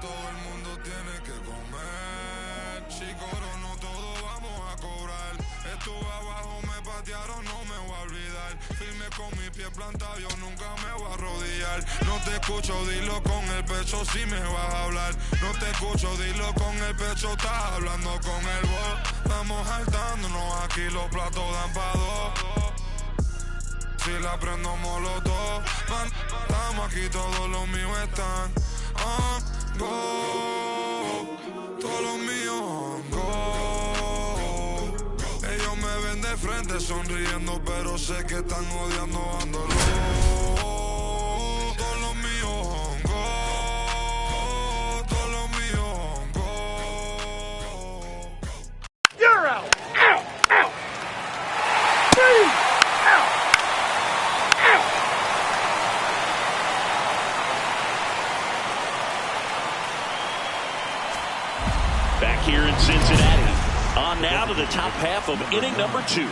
todo el mundo tiene que comer. Si coro no todo vamos a cobrar. Estuve abajo, me patearon, no me voy a olvidar. Firme con mi pie plantado, yo nunca me voy a arrodillar. No te escucho, dilo con el pecho si me vas a hablar. No te escucho, dilo con el pecho, estás hablando con el voz. Estamos saltándonos, aquí los platos dan pa' dos. Si la prendo molotov, man, estamos aquí, todos los míos están on go. Todos los míos on go. Ellos me ven de frente sonriendo, pero sé que están odiando, ando loco. Todos los míos on go. Todos los míos on go. You're out! Out! Out! Three! Out! Out! Back here in Cincinnati. On now to the top half of inning number 2.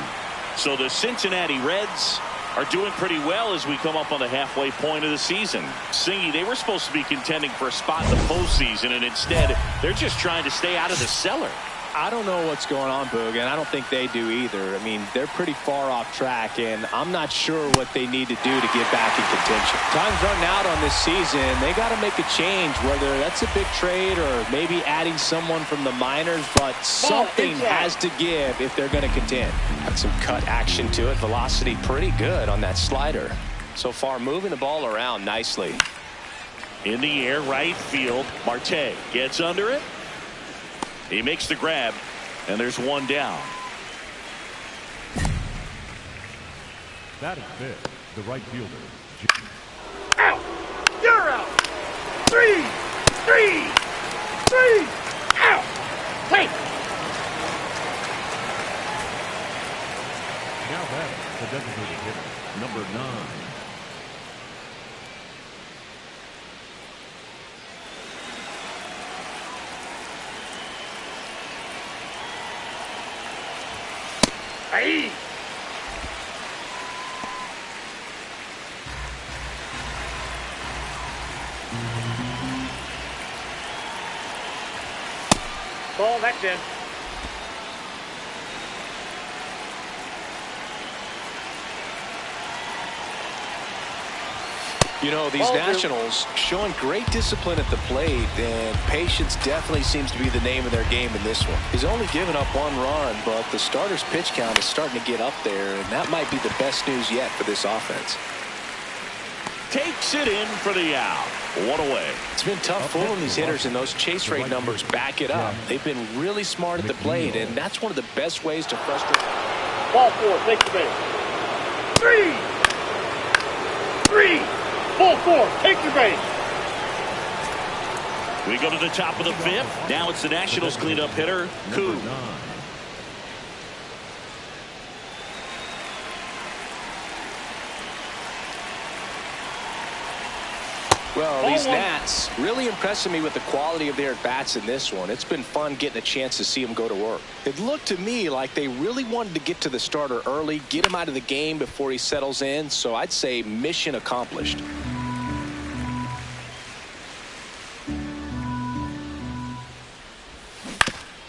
So the Cincinnati Reds are doing pretty well as we come up on the halfway point of the season. Singy, they were supposed to be contending for a spot in the postseason, and instead they're just trying to stay out of the cellar. I don't know what's going on, Boog, and I don't think they do either. I mean, they're pretty far off track, and I'm not sure what they need to do to get back in contention. Time's running out on this season. They got to make a change, whether that's a big trade or maybe adding someone from the minors, but something has to give if they're going to contend. Got some cut action to it. Velocity pretty good on that slider. So far, moving the ball around nicely. In the air, right field. Marte gets under it. He makes the grab, and there's one down. That is fifth, the right fielder. Out! You're out! Three! Three! Three! Out! Wait! Now that the designated hitter, number 9. Hey! Ball, that's in. You know, these Nationals showing great discipline at the plate, and patience definitely seems to be the name of their game in this one. He's only given up 1 run, but the starter's pitch count is starting to get up there, and that might be the best news yet for this offense. Takes it in for the out. 1 away. It's been tough fooling these hitters, and those chase rate numbers back it up. They've been really smart at the plate, and that's one of the best ways to frustrate. Ball 4, take the base. 3! 3! Ball 4, take your base. We go to the top of the 5th. Now it's the Nationals cleanup hitter, Koo. Well, these Nats really impressing me with the quality of their at-bats in this one. It's been fun getting a chance to see them go to work. It looked to me like they really wanted to get to the starter early, get him out of the game before he settles in, so I'd say mission accomplished.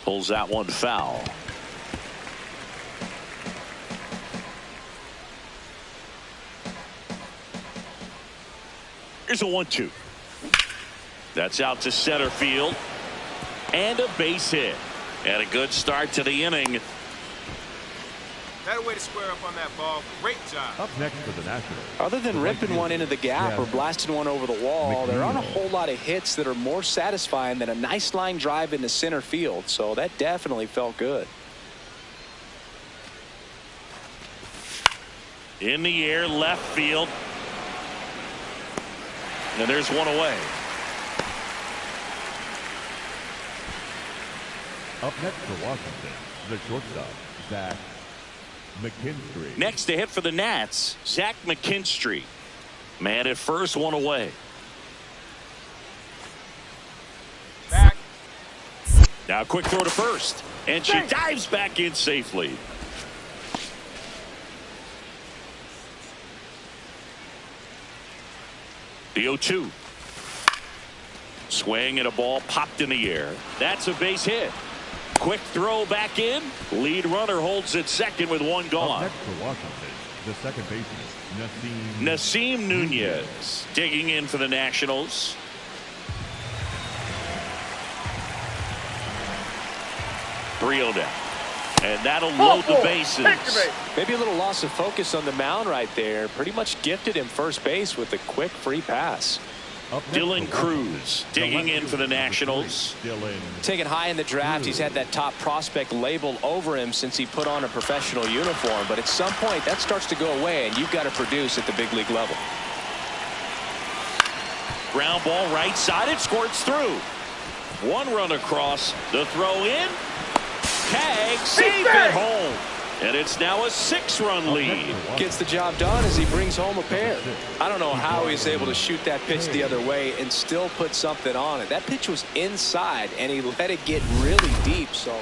Pulls that one foul. Here's a 1-2. That's out to center field. And a base hit. And a good start to the inning. That way to square up on that ball. Great job. Up next for the Nationals. Other than ripping one into the gap or blasting one over the wall, there aren't a whole lot of hits that are more satisfying than a nice line drive into center field. So that definitely felt good. In the air, left field. And there's one away. Up next for Washington, the shortstop, Zach McKinstry. Next to hit for the Nats, Zach McKinstry. Man at first, one away. Back. Now quick throw to first. And she dives back in safely. The 0-2. Swing and a ball popped in the air. That's a base hit. Quick throw back in. Lead runner holds at second with one gone. Up next for Washington, the second baseman, Nasim Nunez digging in for the Nationals. Three-0 down. And that'll load the bases. Maybe a little loss of focus on the mound right there. Pretty much gifted him first base with a quick free pass. Dylan Cruz digging in for the Nationals. Taken high in the draft, he's had that top prospect label over him since he put on a professional uniform. But at some point, that starts to go away, and you've got to produce at the big league level. Ground ball right side. It squirts through. One run across. The throw in. Tag. Safe at home. And it's now a 6-run lead. Gets the job done as he brings home a pair. I don't know how he's able to shoot that pitch the other way and still put something on it. That pitch was inside, and he let it get really deep. So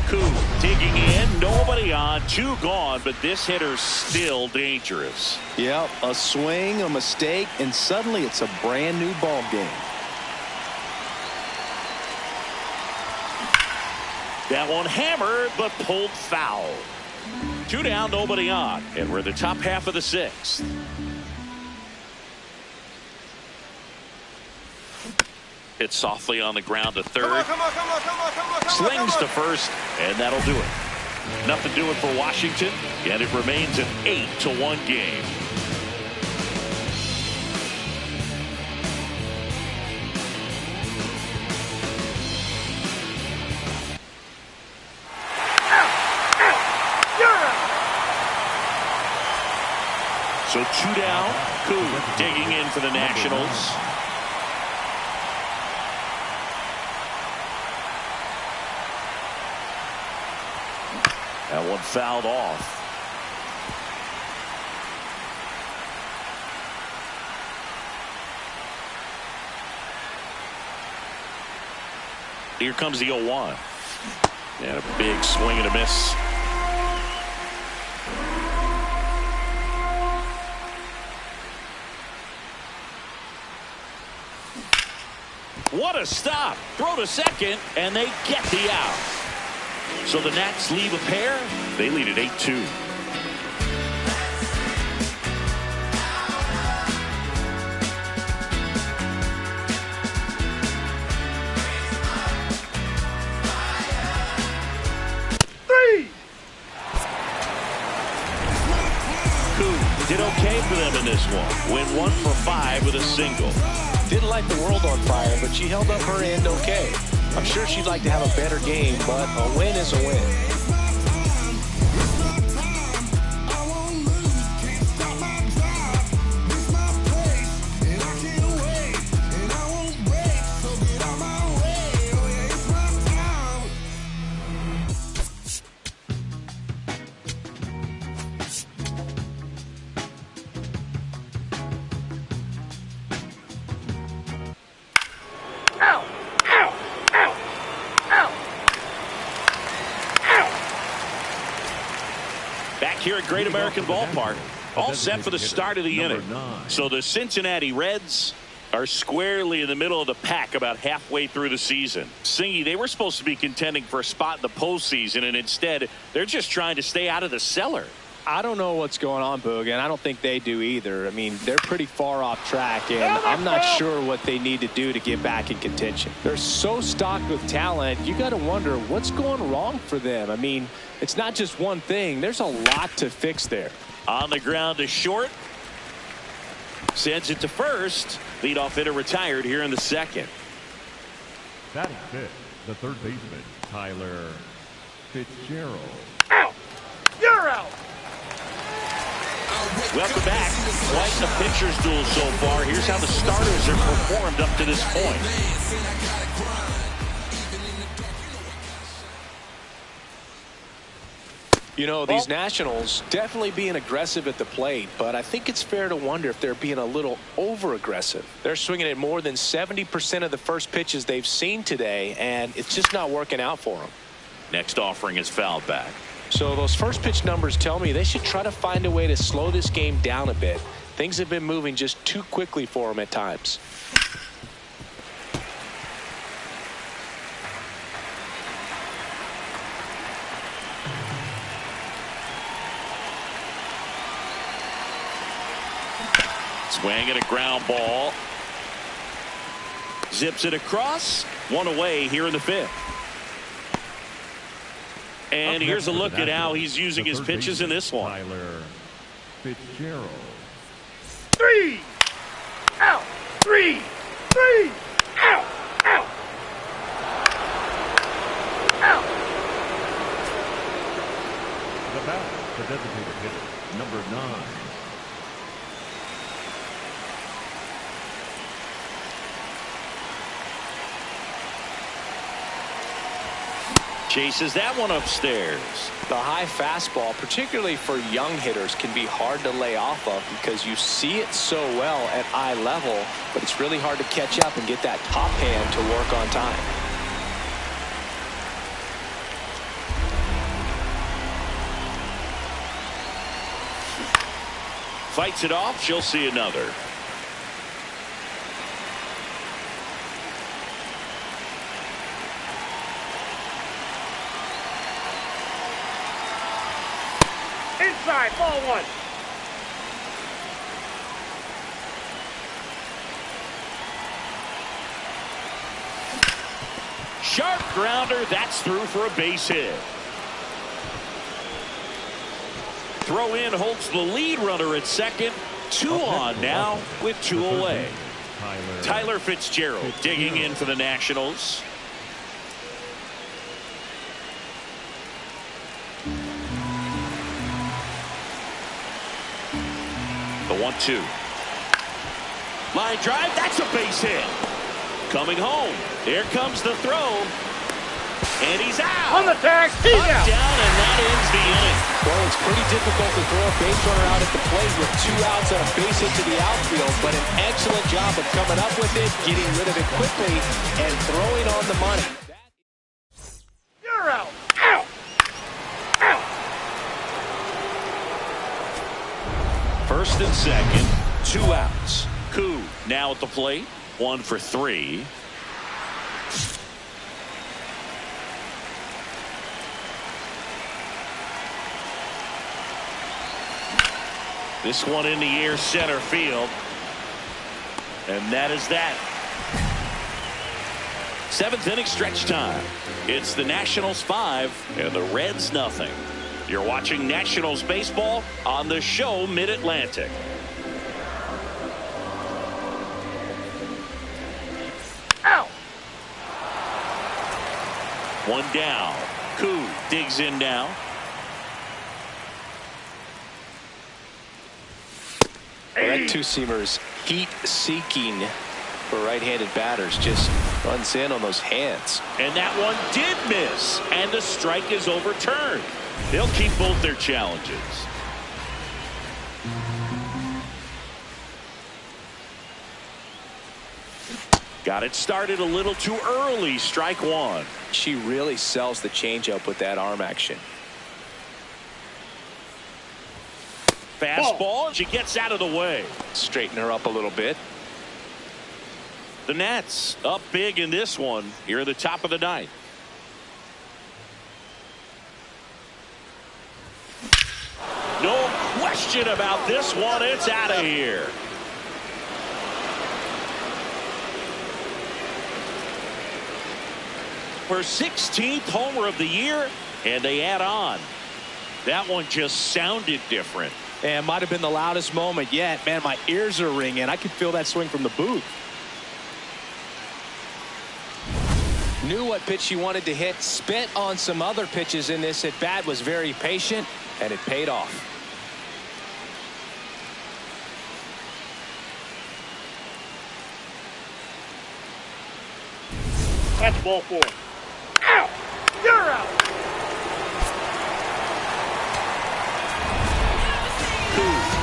Koo digging in. Nobody on. 2 gone, but this hitter's still dangerous. Yep, a swing, a mistake, and suddenly it's a brand new ball game. That one hammered, but pulled foul. 2 down, nobody on. And we're in the top half of the 6th. Hit softly on the ground to third. Slings to first, and that'll do it. Nothing doing for Washington, and it remains an 8-1 game. So 2 down. Koo digging in for the Nationals. That one fouled off. Here comes the 0-1. And a big swing and a miss. What a stop. Throw to second, and they get the out. So the Nats leave a pair. They lead at 8-2. Koo did okay for them in this one. Went 1 for 5 with a single. Didn't light the world on fire, but she held up her end okay. I'm sure she'd like to have a better game, but a win is a win. Here at Great American Ballpark, all set for the start of the inning. So the Cincinnati Reds are squarely in the middle of the pack about halfway through the season. Singy, they were supposed to be contending for a spot in the postseason, and instead they're just trying to stay out of the cellar. I don't know what's going on, Boog, and I don't think they do either. I mean, they're pretty far off track, and I'm not sure what they need to do to get back in contention. They're so stocked with talent, you got to wonder what's going wrong for them. I mean, it's not just one thing. There's a lot to fix there. On the ground to short. Sends it to first. Leadoff hitter retired here in the 2nd. Batting 5th, the third baseman, Tyler Fitzgerald. Out! You're out! Welcome back. Quite the pitcher's duel so far. Here's how the starters are performed up to this point. You know, these Nationals definitely being aggressive at the plate, but I think it's fair to wonder if they're being a little over-aggressive. They're swinging at more than 70% of the first pitches they've seen today, and it's just not working out for them. Next offering is fouled back. So those first pitch numbers tell me they should try to find a way to slow this game down a bit. Things have been moving just too quickly for him at times. Swing at a ground ball. Zips it across. One away here in the fifth. And here's a look at how he's using his pitches in this one. Tyler Fitzgerald. 3 out, 3 out, out, out. The bat, the designated hitter, number 9. Chases that one upstairs. The high fastball, particularly for young hitters, can be hard to lay off of because you see it so well at eye level, but it's really hard to catch up and get that top hand to work on time. Fights it off. She'll see another. Inside, ball 1. Sharp grounder. That's through for a base hit. Throw in holds the lead runner at second. 2 on now with 2 away. Tyler Fitzgerald digging in for the Nationals. The 1-2. Line drive. That's a base hit. Coming home. Here comes the throw. And he's out. On the tag. He's out. Down, and that ends the inning. Well, it's pretty difficult to throw a base runner out at the plate with 2 outs and a base hit to the outfield, but an excellent job of coming up with it, getting rid of it quickly, and throwing on the money. You're out. Out. Out. First and second, 2 outs. Koo now at the plate, 1 for 3. This one in the air, center field. And that is that. 7th inning stretch time. It's the Nationals 5 and the Reds nothing. You're watching Nationals baseball on the show Mid-Atlantic. Out. 1 down. Koo digs in now. Well, that two-seamer's heat-seeking for right-handed batters. Just runs in on those hands. And that one did miss. And the strike is overturned. They'll keep both their challenges. Got it started a little too early. Strike 1. She really sells the changeup with that arm action. Fastball, and she gets out of the way. Straighten her up a little bit. The Nats up big in this one here at the top of the 9th. No question about this one. It's out of here. Her 16th homer of the year, and they add on. That one just sounded different. And might have been the loudest moment yet. Man, my ears are ringing. I could feel that swing from the booth. Knew what pitch she wanted to hit. Spent on some other pitches in this at bat. Was very patient, and it paid off. That's ball 4. Out. You're out.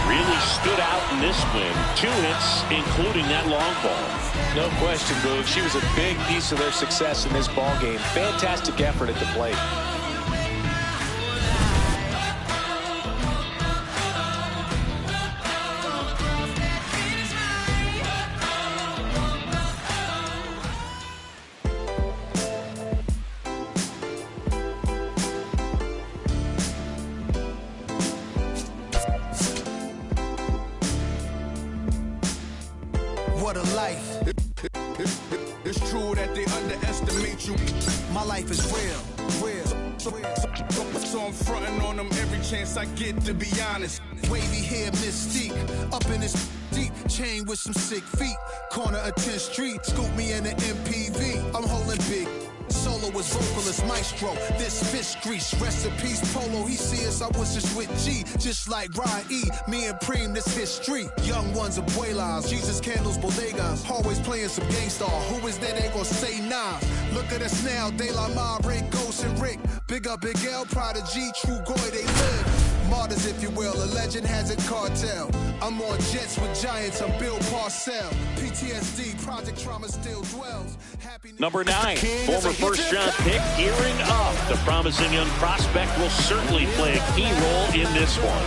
Really stood out in this win. 2 hits, including that long ball. No question, Boog. She was a big piece of their success in this ball game. Fantastic effort at the plate. what a life. It's true that they underestimate you. My life is real. So I'm fronting on them every chance I get, to be honest. Wavy hair, mystique, up in this deep chain with some sick feet. Corner of 10th Street, scoop me in the MPV. I'm holding big. Soloist, vocalist, maestro. This fish grease, rest in peace, Polo. He see us, I was just with G, just like Ryan E. Me and Preem, this history. Young ones, abuelas, Jesus candles, bodegas. Always playing some gangstar. Who is there? They gon' say nah. Look at us now, De La Ma, Ray, Ghost, and Rick. Big up, Big L, Prodigy, True Goy, they live. Martyrs, if you will, a legend has a cartel. I'm on jets with giants, I'm Bill Parcell. PTSD, Project Trauma still dwells. Number 9, former first-round pick gearing up. The promising young prospect will certainly play a key role in this one.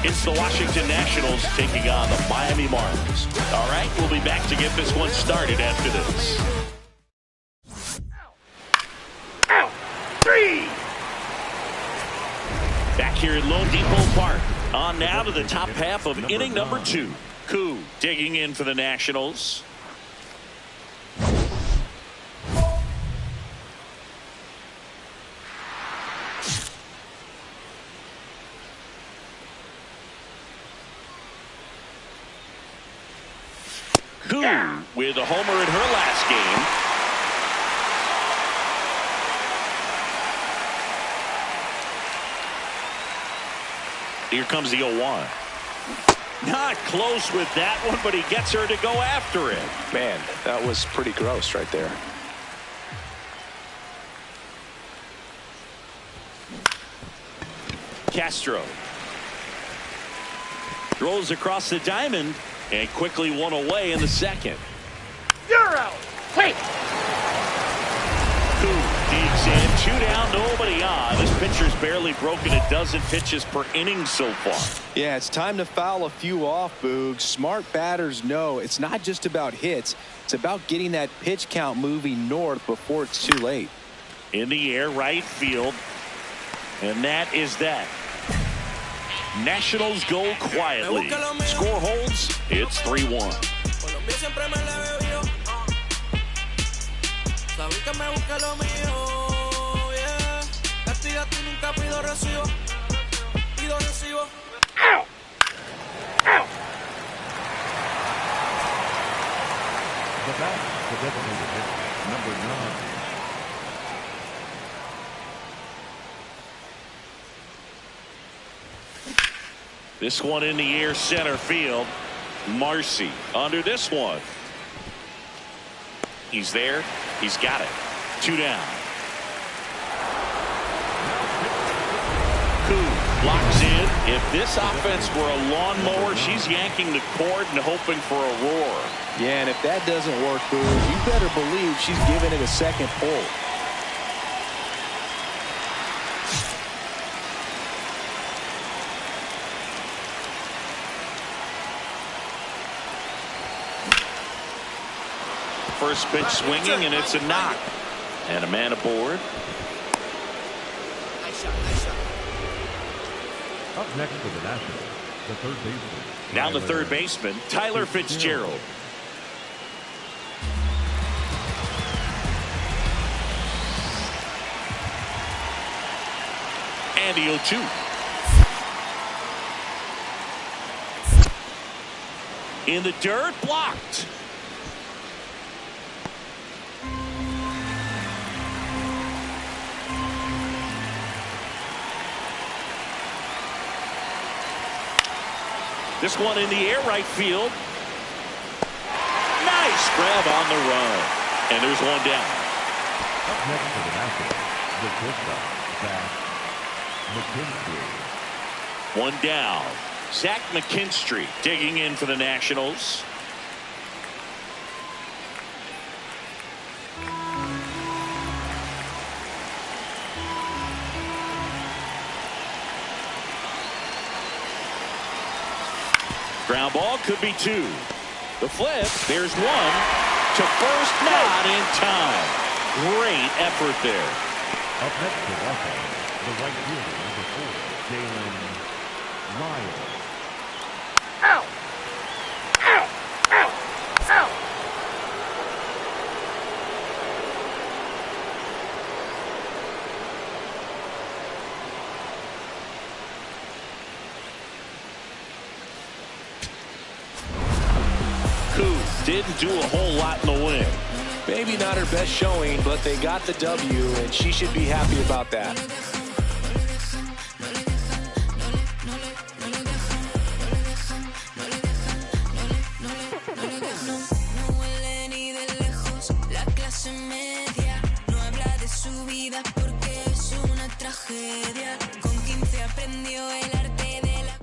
It's the Washington Nationals taking on the Miami Marlins. All right, we'll be back to get this one started after this. Out. 3. Back here at Lone Depot Park. On now to the top half of inning number 2. Koo digging in for the Nationals. Koo with a homer in her last game. Here comes the 0-1. Not close with that one, but he gets her to go after it. Man, that was pretty gross right there. Castro throws across the diamond and quickly one away in the second. You're out. Hey. Koo digs in, 2 down, nobody on. This pitcher's barely broken a dozen pitches per inning so far. Yeah, it's time to foul a few off, Boog. Smart batters know it's not just about hits. It's about getting that pitch count moving north before it's too late. In the air, right field. And that is that. Nationals go quietly. Score holds. It's 3-1. Out. Out. The bat, the designated hitter, number 9. This one in the air, center field. Marcy under this one. He's there. He's got it. 2 down. Koo blocks in. If this offense were a lawnmower, she's yanking the cord and hoping for a roar. Yeah, and if that doesn't work, Boog, you better believe she's giving it a second pull. First pitch swinging, and it's a knock. And a man aboard. Up next for the Nationals, the third baseman. Now the third baseman, Tyler Fitzgerald. And the 0-2. In the dirt, blocked. This one in the air, right field. Nice grab on the run. And there's one down. Up next for the Nationals, the shortstop, Zach McKinstry. One down. Zach McKinstry digging in for the Nationals. Ground ball, could be 2. The flip, there's 1. To first, not in time. Great effort there. Up next for Buffalo, the right fielder, number 4, Jalen Lyons. Out. didn't do a whole lot in the win. Maybe not her best showing, but they got the W, and she should be happy about that. Con 15 aprendió el arte de la...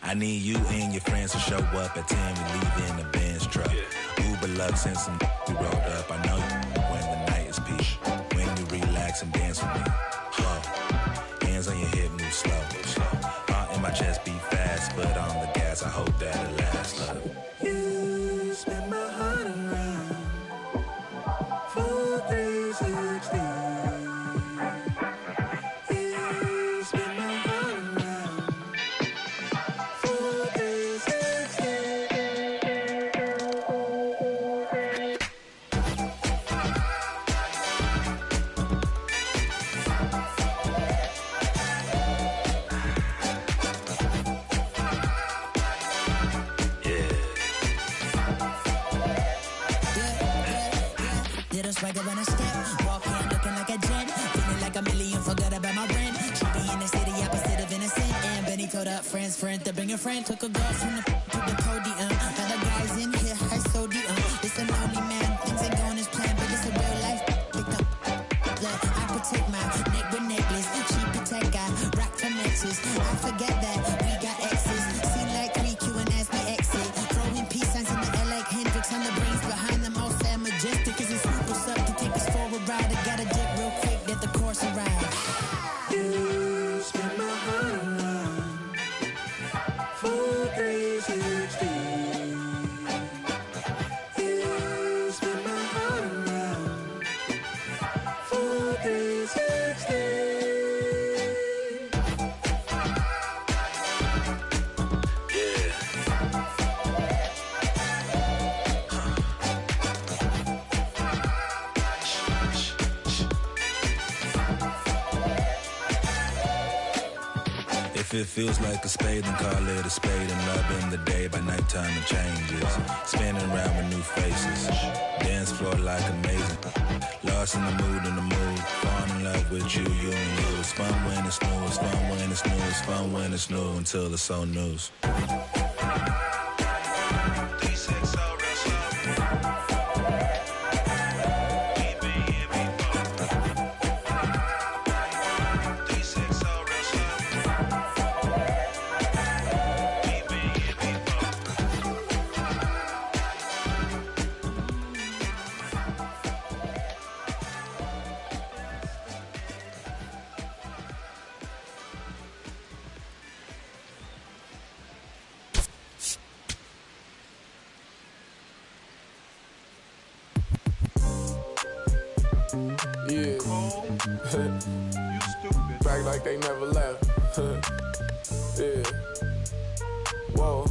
I need you and your friends to show up at 10. We leave in the Benz, his truck. Uber Lux and some we rolled up. I know you when the night is peak. When you relax and dance with me. Hands on your hip, move slow. Heart in my chest beat fast, but on the gas, I hope that it lasts. You spin my heart around for 360. You spin my heart around for 360. Little swagger when I step, walk in looking like a jet, feeling like a million, forgot about my rent. She be in the city, opposite of innocent. And Benny told up friends, to bring a friend. Took a girl from the to the podium. Other guys in here, I sodium. It's a lonely man, things ain't going as planned, but it's a real life. Picked up. Look, I protect my neck with necklace. She protect, I rock her nexus. I forget that we got exes. Seem like 3Q and as we exit. Throwing peace signs in the air like Hendrix on the brains behind them all sad majestic. Cause it's up to take us for a ride. I gotta dip real quick, let the course arrive. You spin my heart around for 360. You spin my heart around for 360. If it feels like a spade, then call it a spade. And love in the day, by nighttime it changes. Spinning around with new faces. Dance floor like amazing. Lost in the mood. Fall in love with you and you. It's fun when it's new, it's fun when it's new, it's fun when it's new until it's old news. Yeah. Back like they never left. Yeah. Whoa.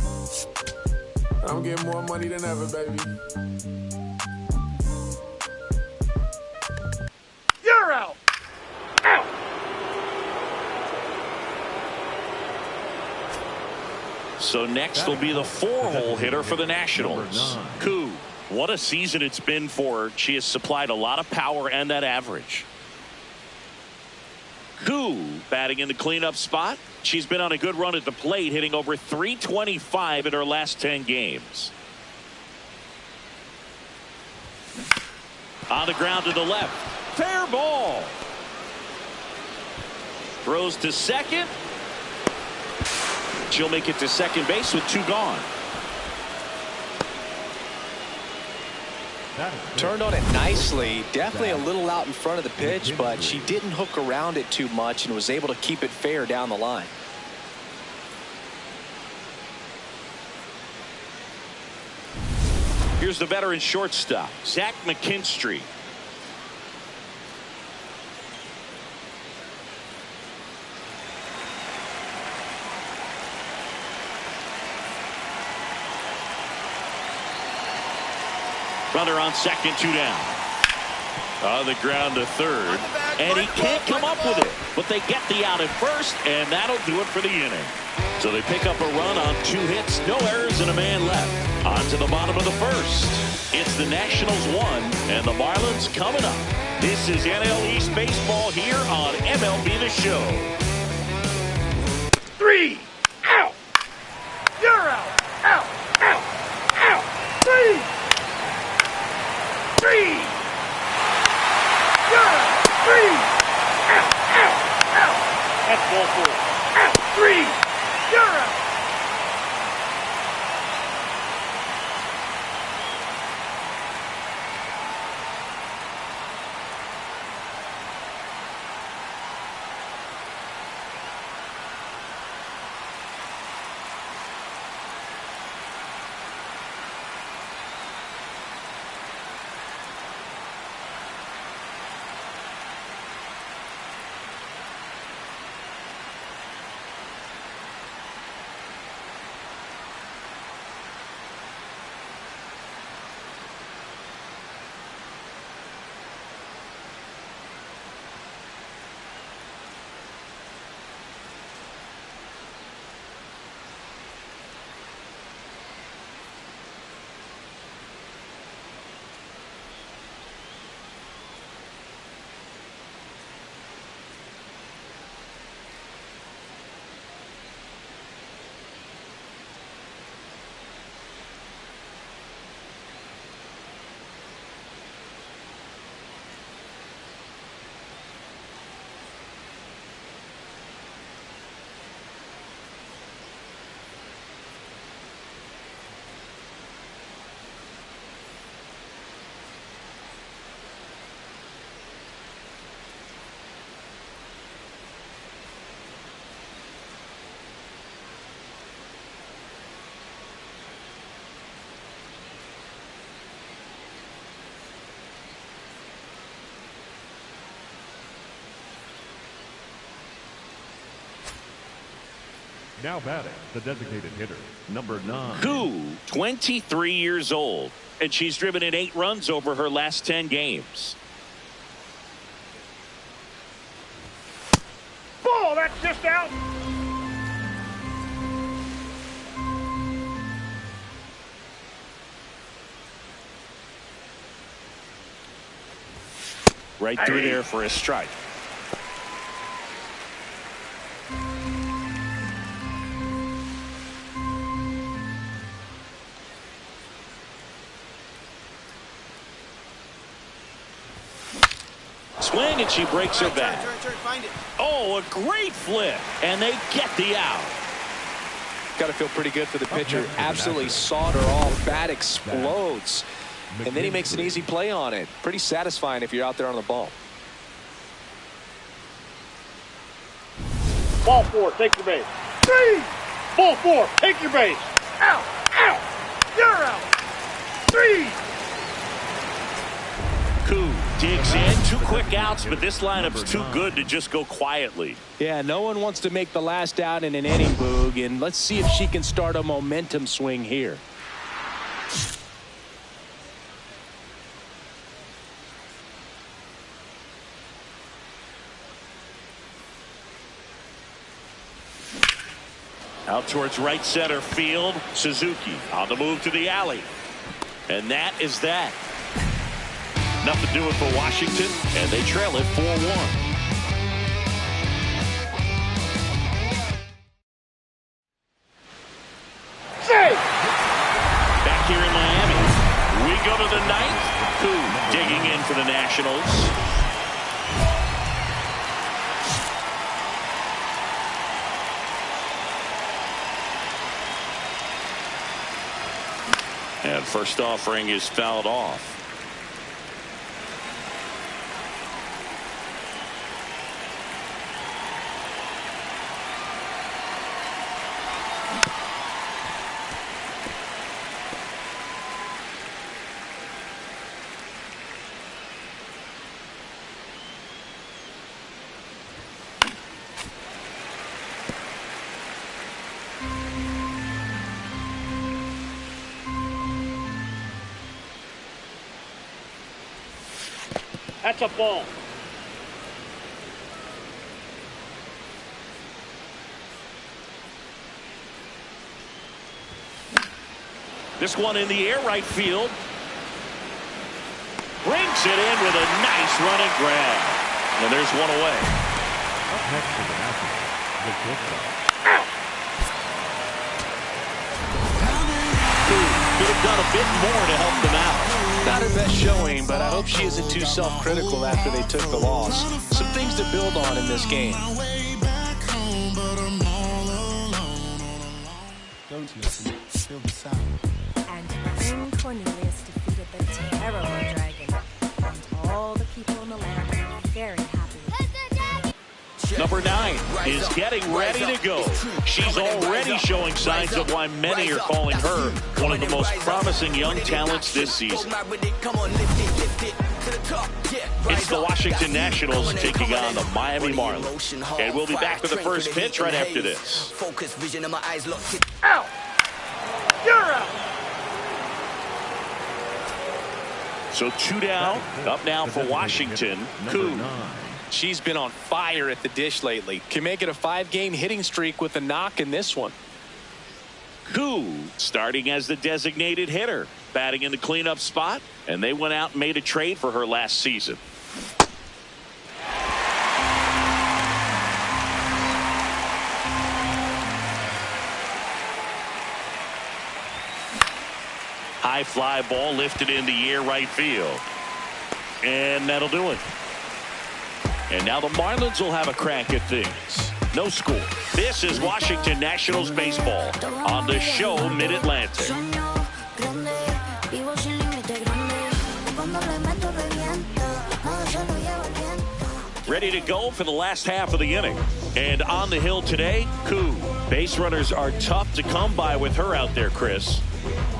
I'm getting more money than ever, baby. You're out. Out. So next will be the 4-hole hitter for the Nationals. Koo. What a season it's been for her. She has supplied a lot of power and that average. Koo batting in the cleanup spot. She's been on a good run at the plate, hitting over .325 in her last 10 games. On the ground to the left. Fair ball. Throws to second. She'll make it to second base with 2 gone. Turned on it nicely. Definitely a little out in front of the pitch, but she didn't hook around it too much and was able to keep it fair down the line. Here's the veteran shortstop, Zach McKinstry. Runner on second, 2 down. On the ground to third. And he can't come up with it. But they get the out at first, and that'll do it for the inning. So they pick up a run on 2 hits, no errors, and a man left. On to the bottom of the first. It's the Nationals 1, and the Marlins coming up. This is NL East Baseball here on MLB The Show. 3. Out. You're out. Out. Out. Out. 3. 3. You're out. 3. Out. Out. Out. That's ball 4. Out. 3. You're out. Now batting, the designated hitter, number 9. Koo, 23 years old, and she's driven in 8 runs over her last 10 games. Ball, that's just out. Right through there for a strike. Swing, and she breaks her back. Oh, a great flip, and they get the out. Got to feel pretty good for the pitcher. Absolutely sawed her off. Bat explodes. And then he makes an easy play on it. Pretty satisfying if you're out there on the ball. Ball 4, take your base. 3. Ball 4, take your base. Out, out. You're out. 3. Koo digs in. 2 quick outs, but this lineup's too good to just go quietly. Yeah, no one wants to make the last out in an inning, Boog, and let's see if she can start a momentum swing here. Out towards right center field. Suzuki on the move to the alley. And that is that. Nothing doing for Washington, and they trail it 4-1. Back here in Miami, we go to the 9th. Koo digging in for the Nationals. And first offering is fouled off. That's a ball. This one in the air right field. Brings it in with a nice running grab. And there's one away. Up next to the Nationals, the shortstop. Could have done a bit more to help them out. Not her best showing, but I hope she isn't too self-critical after they took the loss. Some things to build on in this game. Don't listen, feel the sound. And King Cornelius defeated the terrible dragon. And all the people in the land are very happy. Number 9 is getting ready to go. She's already showing signs of why many are calling her one of the most promising young talents this season. It's the Washington Nationals taking on the Miami Marlins. And we'll be back with the first pitch right after this. Out. You're out. So 2 down. Up now for Washington. Koo. She's been on fire at the dish lately. Can make it a 5-game hitting streak with a knock in this one. Koo starting as the designated hitter, batting in the cleanup spot, and they went out and made a trade for her last season. High fly ball lifted in the air right field. And that'll do it. And now the Marlins will have a crack at things. No score. This is Washington Nationals baseball on the show Mid-Atlantic. Ready to go for the last half of the inning. And on the hill today, Koo. Base runners are tough to come by with her out there, Chris.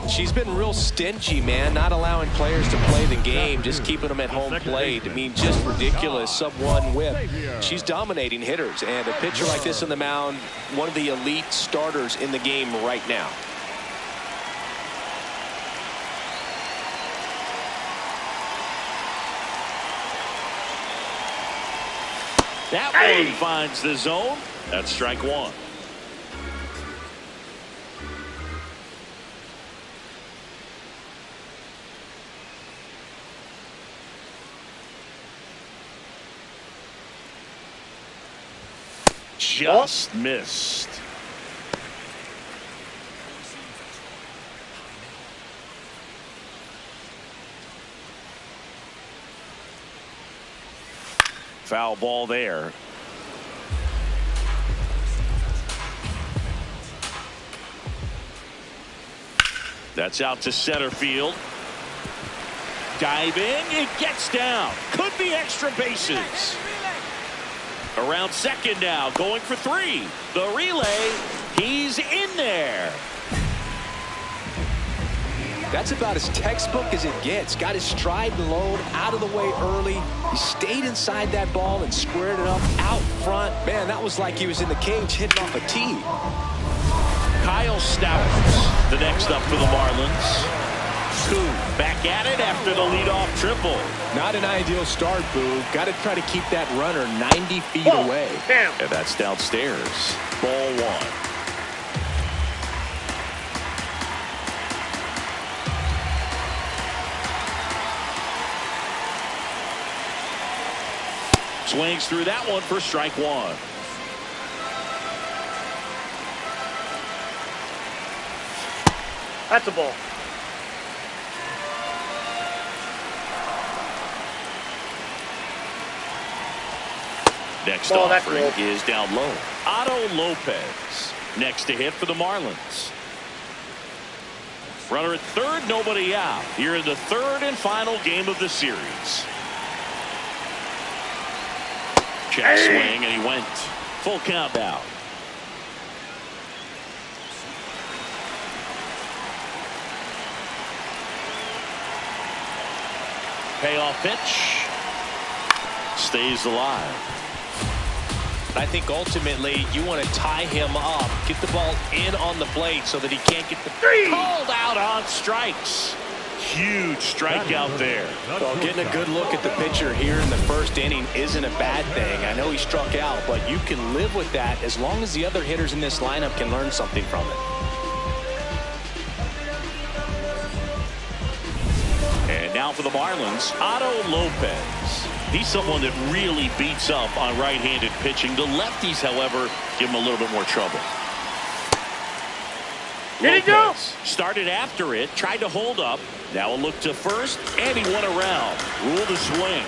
She's been real stingy, man, not allowing players to play the game, just keeping them at home plate. I mean, just ridiculous. Sub-1 whip. She's dominating hitters, and a pitcher like this on the mound, one of the elite starters in the game right now. That one finds the zone. That's strike one. Just missed. Foul ball there. That's out to center field. Diving, it gets down. Could be extra bases. Around second now, going for three. The relay, he's in there. That's about as textbook as it gets. Got his stride and load out of the way early. He stayed inside that ball and squared it up out front. Man, that was like he was in the cage hitting off a tee. Kyle Stowers, the next up for the Marlins. Koo back at it after the leadoff triple. Not an ideal start, Boo. Got to try to keep that runner 90 feet away. And that's downstairs. Ball one. Swings through that one for strike one. That's a ball. Next offering is down low. Otto Lopez next to hit for the Marlins. Runner at third, nobody out. Here in the third and final game of the series. Check swing, and he went. Full count now. Payoff pitch. Stays alive. I think ultimately you want to tie him up, get the ball in on the plate so that he can't get the called out on strikes. Huge strikeout there. Well, getting a good look at the pitcher here in the first inning isn't a bad thing. I know he struck out, but you can live with that as long as the other hitters in this lineup can learn something from it. And now for the Marlins, Otto Lopez. He's someone that really beats up on right-handed pitching. The lefties, however, give him a little bit more trouble. Here he goes. Started after it, tried to hold up. Now a look to first, and he went around. Rule the swing.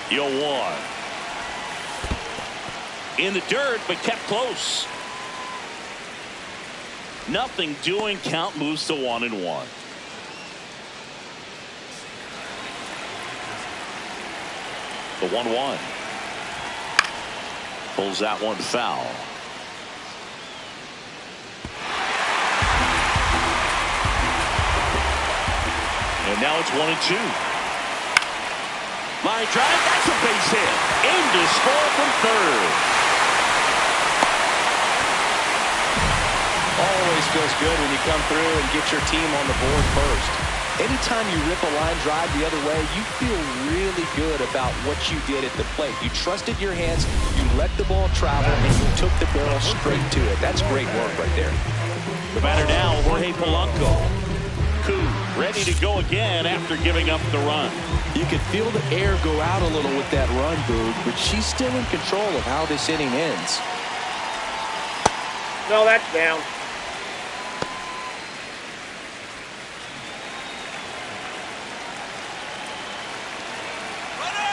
0-1. In the dirt, but kept close. Nothing doing. Count moves to 1-1. The 1-1. Pulls that one foul. And now it's 1-2. Line drive, that's a base hit. In to score from third. Always feels good when you come through and get your team on the board first. Anytime you rip a line drive the other way, you feel really good about what you did at the plate. You trusted your hands, you let the ball travel, and you took the barrel straight to it. That's great work right there. The batter now, Jorge Polanco. Koo ready to go again after giving up the run. You could feel the air go out a little with that run, Boog, but she's still in control of how this inning ends. No, that's down.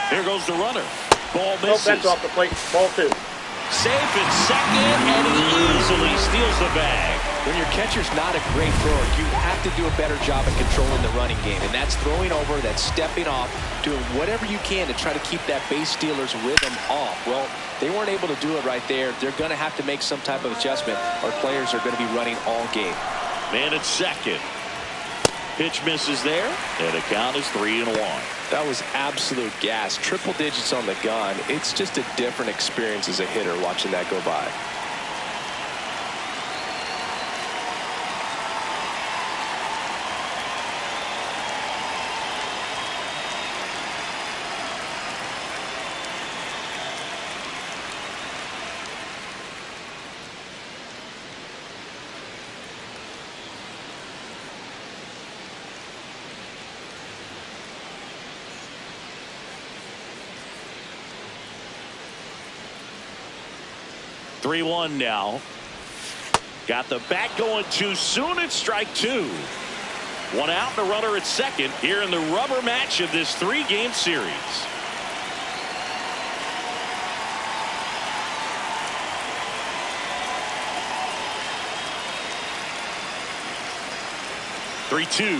Here goes the runner. Ball misses. Nope, that's off the plate. Ball 2. Safe at second, and he easily steals the bag. When your catcher's not a great thrower, you have to do a better job of controlling the running game. And that's throwing over, that's stepping off, doing whatever you can to try to keep that base stealer's rhythm off. Well, they weren't able to do it right there. They're going to have to make some type of adjustment, or players are going to be running all game. Man at second. Pitch misses there, and the count is 3-1. That was absolute gas. Triple digits on the gun. It's just a different experience as a hitter watching that go by. Three-1 now. Got the bat going too soon. It's strike 2. One out, the runner at second here in the rubber match of this 3-game series. Three-2.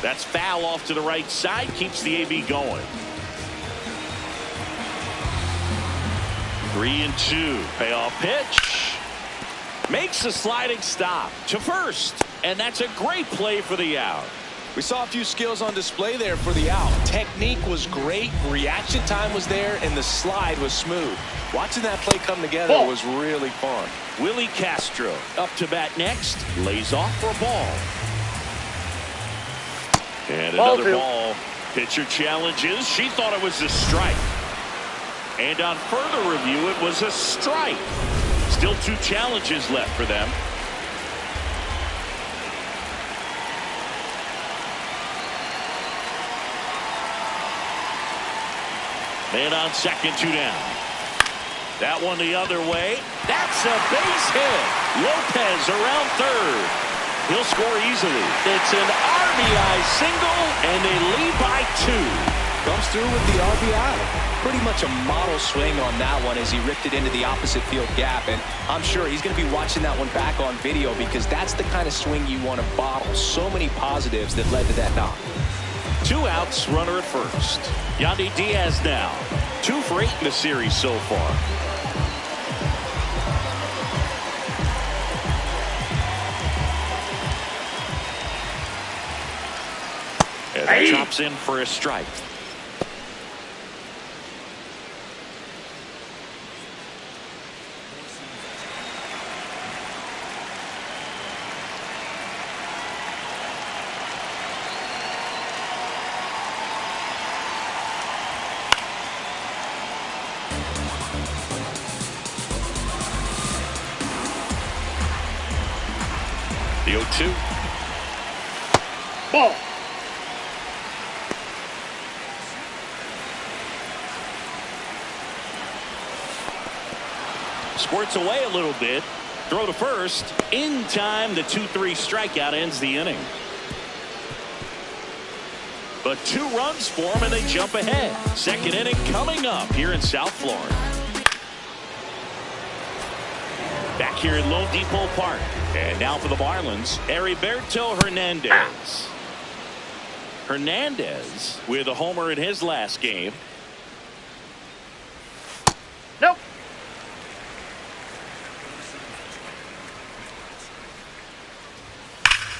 That's foul off to the right side. Keeps the AB going. 3-2. Payoff pitch. Makes a sliding stop to first. And that's a great play for the out. We saw a few skills on display there for the out. Technique was great. Reaction time was there. And the slide was smooth. Watching that play come together was really fun. Willie Castro up to bat next. Lays off for a ball. And another ball. Pitcher challenges. She thought it was a strike. And on further review, it was a strike. Still 2 challenges left for them. Man on second, 2 down. That one the other way. That's a base hit. Lopez around third. He'll score easily. It's an RBI single, and they lead by 2. Comes through with the RBI. Pretty much a model swing on that one as he ripped it into the opposite field gap. And I'm sure he's going to be watching that one back on video because that's the kind of swing you want to bottle. So many positives that led to that knock. 2 outs, runner at first. Yandy Diaz now. 2 for 8 in the series so far. And that drops in for a strike. The 0-2. Ball. Squirts away a little bit. Throw to first. In time, the 2-3 strikeout ends the inning. But 2 runs for them, and they jump ahead. Second inning coming up here in South Florida. Back here at Lone Depot Park. And now for the Marlins, Heriberto Hernandez. Hernandez with a homer in his last game. Nope.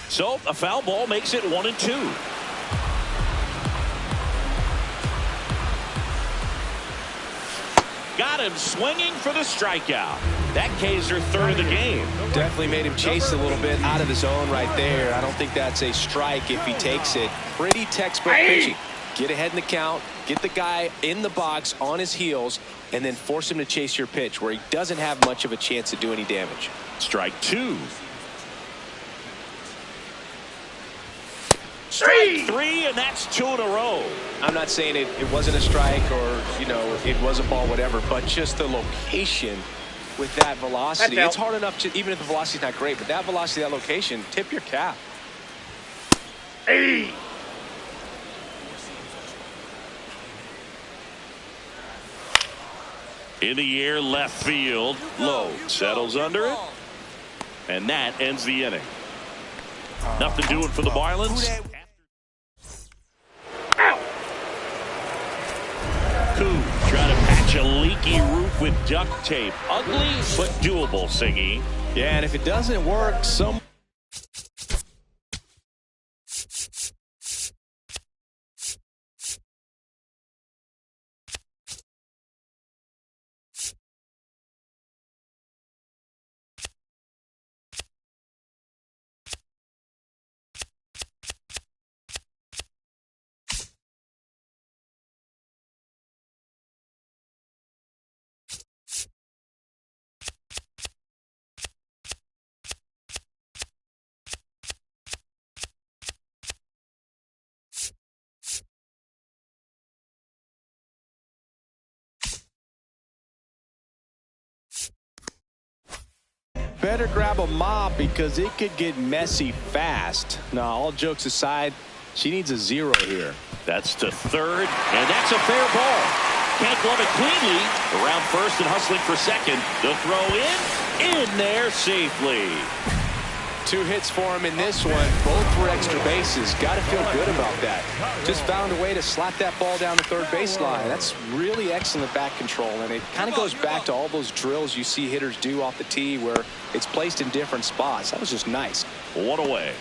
So a foul ball makes it 1-2. Got him swinging for the strikeout. That K's their third of the game. Definitely made him chase a little bit out of the zone right there. I don't think that's a strike if he takes it. Pretty textbook pitching. Get ahead in the count, get the guy in the box on his heels, and then force him to chase your pitch where he doesn't have much of a chance to do any damage. Strike 2. Strike 3, and that's 2 in a row. I'm not saying it wasn't a strike or, you know, it was a ball, whatever, but just the location with that velocity. It's hard enough to, even if the velocity's not great, but that velocity, that location, tip your cap. Hey. In the air, left field. Low settles under it. And that ends the inning. Nothing doing for the Marlins. Koo trying to patch a leaky roof with duct tape. Ugly, but doable, Siggy. Yeah, and if it doesn't work, some... Better grab a mop because it could get messy fast. Now, all jokes aside, she needs a 0 here. That's to third, and that's a fair ball. Can't glove it cleanly. Around first and hustling for second. The throw in there safely. 2 hits for him in this one. Both were extra bases. Got to feel good about that. Just found a way to slap that ball down the third baseline. That's really excellent back control, and it kind of goes back to all those drills you see hitters do off the tee where it's placed in different spots. That was just nice. 1 away.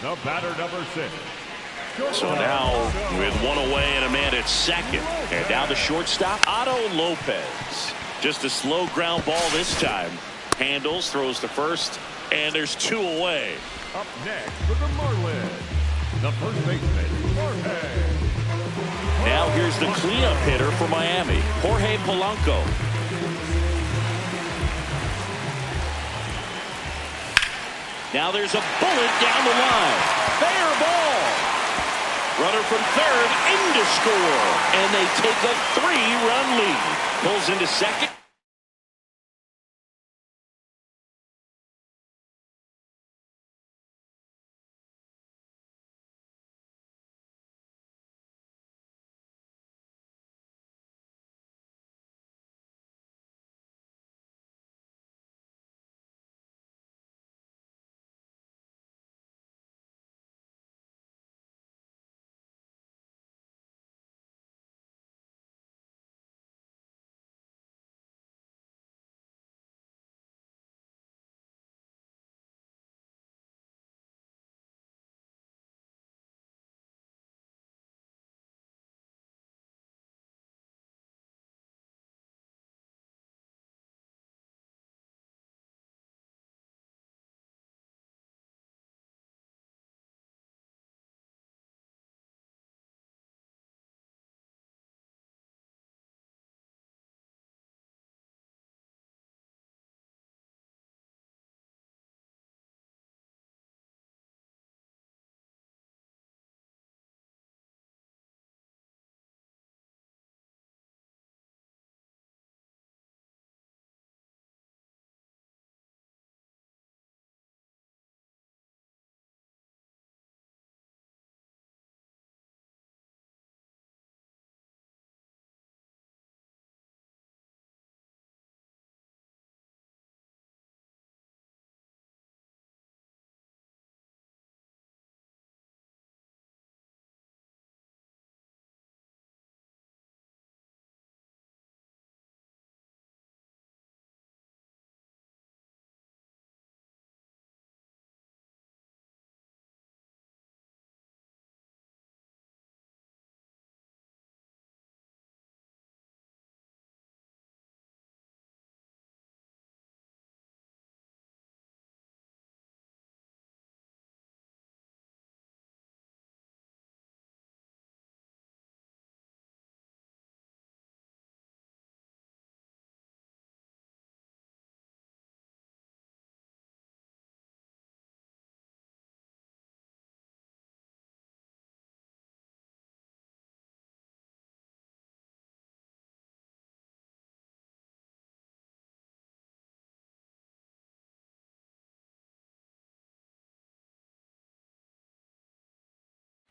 The batter, number 6. So now with 1 away and a man at second. And now the shortstop, Otto Lopez. Just a slow ground ball this time. Handles, throws to first, and there's 2 away. Up next for the Marlins, the first baseman, Jorge. Now here's the cleanup hitter for Miami, Jorge Polanco. Now there's a bullet down the line. Fair ball. Runner from third in to score. And they take a 3-run lead. Pulls into second.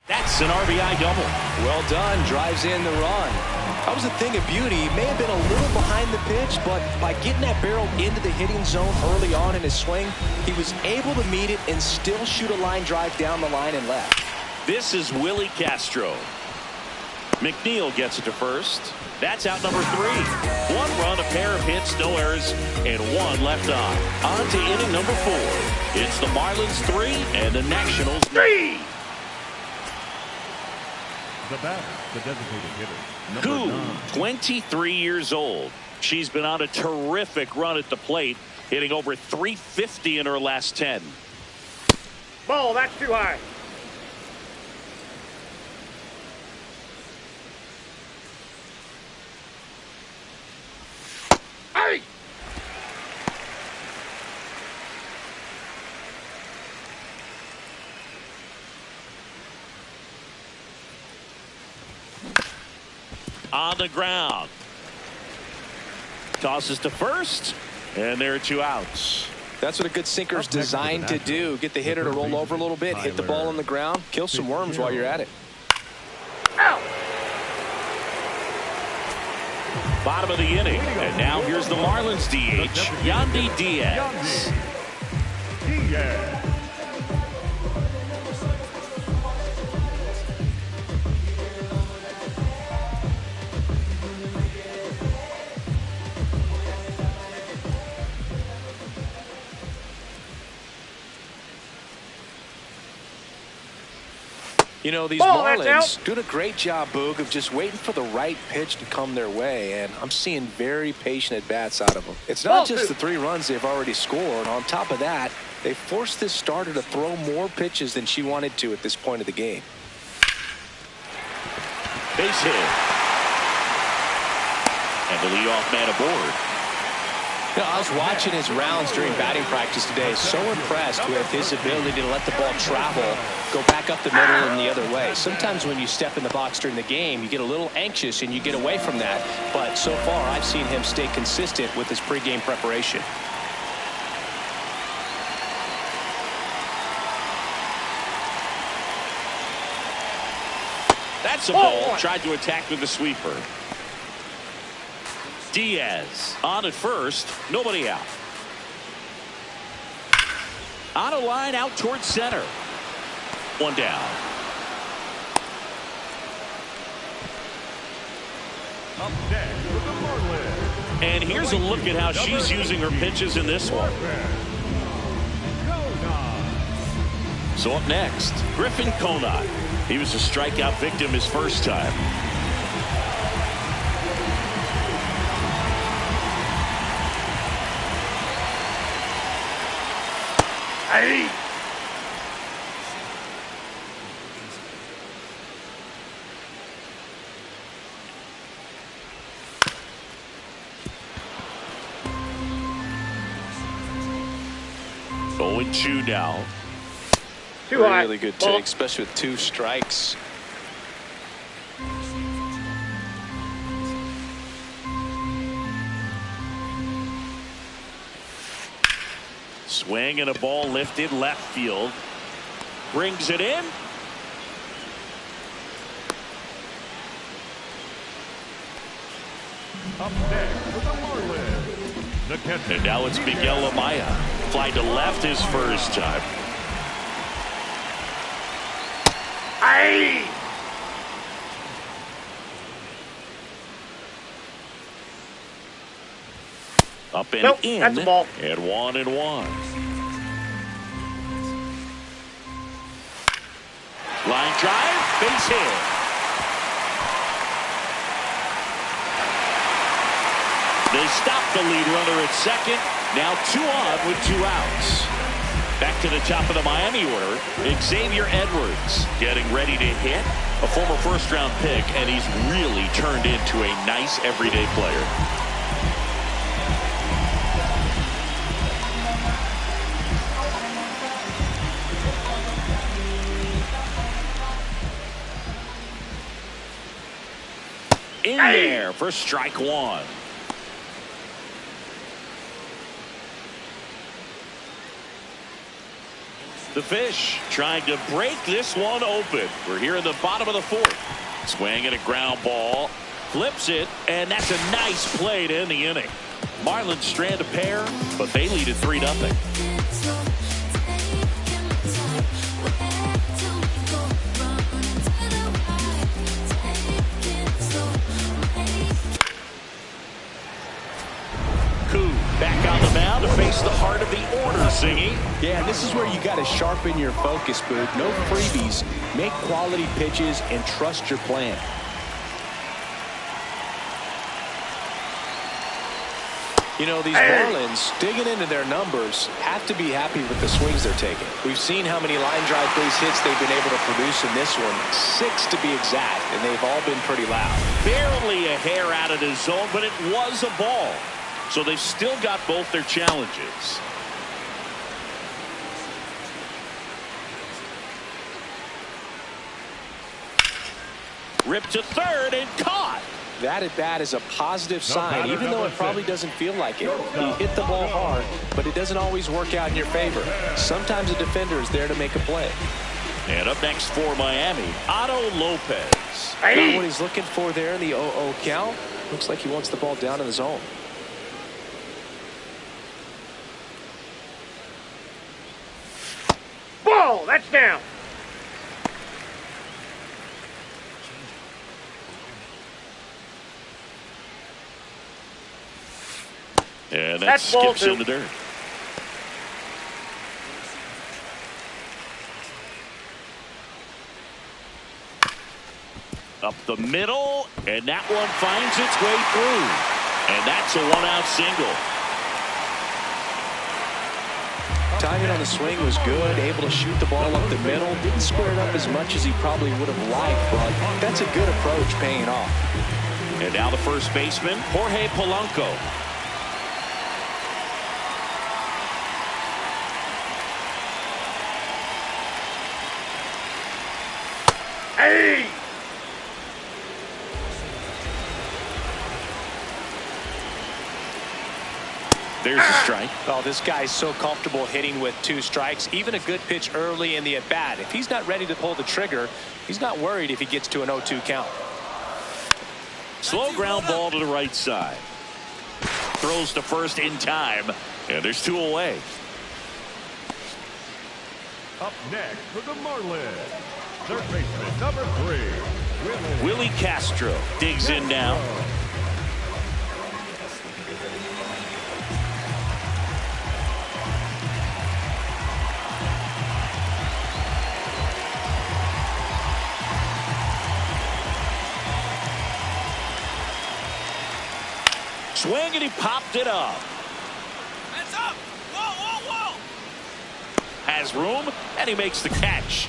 That's an RBI double. Well done. Drives in the run. That was a thing of beauty. He may have been a little behind the pitch, but by getting that barrel into the hitting zone early on in his swing, he was able to meet it and still shoot a line drive down the line and left. This is Willie Castro. McNeil gets it to first. That's out number 3. 1 run, a pair of hits, no errors, and 1 left on. On to inning number 4. It's the Marlins 3 and the Nationals 3. The batter, the designated hitter. Koo, 23 years old. She's been on a terrific run at the plate, hitting over .350 in her last 10. Ball, that's too high. Hey! On the ground. Tosses to first, and there are 2 outs. That's what a good sinker is designed to do. Get the hitter to roll over a little bit, hit the ball on the ground, kill some worms while you're at it. Ow! Bottom of the inning, and now here's the Marlins DH, Yandy Diaz. Diaz. You know, these Marlins doing a great job, Boog, of just waiting for the right pitch to come their way, and I'm seeing very patient at-bats out of them. It's not just the 3 runs they've already scored. On top of that, they forced this starter to throw more pitches than she wanted to at this point of the game. Base hit. And the leadoff man aboard. You know, I was watching his rounds during batting practice today. So impressed with his ability to let the ball travel, go back up the middle and the other way. Sometimes when you step in the box during the game, you get a little anxious and you get away from that. But so far, I've seen him stay consistent with his pregame preparation. That's a ball. Tried to attack with the sweeper. Diaz on at first, nobody out. On a line out towards center. 1 down. Up next with the Marlins. And here's a look at how she's using her pitches in this one. So up next, Griffin Conant. He was a strikeout victim his first time. Hey! Going 2 now. Too high. Really good take, especially with 2 strikes. Swing and a ball lifted left field. Brings it in. Up next with the Marlins. The catcher. And now it's Miguel Amaya. Fly to left his first time. Hey! Up and nope, in. that's a ball. And 1-1. Line drive, base hit. They stop the lead runner at second. Now 2 on with 2 outs. Back to the top of the Miami order, Xavier Edwards getting ready to hit. A former first-round pick, and he's really turned into a nice everyday player. In there for strike 1. The Fish trying to break this one open. We're here in the bottom of the fourth. Swing and a ground ball. Flips it, and that's a nice play to end the inning. Marlins strand a pair, but they lead at 3-0. Back on the mound to face the heart of the order, Zingy. Yeah, this is where you got to sharpen your focus, Boog. No freebies. Make quality pitches and trust your plan. You know, these Marlins, digging into their numbers, have to be happy with the swings they're taking. We've seen how many line drive base hits they've been able to produce in this one. 6 to be exact, and they've all been pretty loud. Barely a hair out of the zone, but it was a ball. So they've still got both their challenges. Ripped to third and caught. That at bat is a positive sign, even though it probably doesn't feel like it. He hit the ball hard, but it doesn't always work out in your favor. Sometimes a defender is there to make a play. And up next for Miami, Otto Lopez. Got what he's looking for there in the 0-0 count. Looks like he wants the ball down in the zone. Ball, that's down. And that skips in the dirt. Up the middle, and that one finds its way through. And that's a one-out single. Timing on the swing was good, able to shoot the ball up the middle. Didn't square it up as much as he probably would have liked, but that's a good approach paying off. And now the first baseman, Jorge Polanco. Hey! There's a strike. Oh, this guy's so comfortable hitting with 2 strikes. Even a good pitch early in the at-bat. If he's not ready to pull the trigger, he's not worried if he gets to an 0-2 count. Slow ground ball to the right side. Throws to first in time. And there's 2 away. Up next for the Marlins, third baseman number 3, Willie Castro digs in now. Swing, and he popped it up. Hands up! Whoa, whoa, whoa! Has room, and he makes the catch.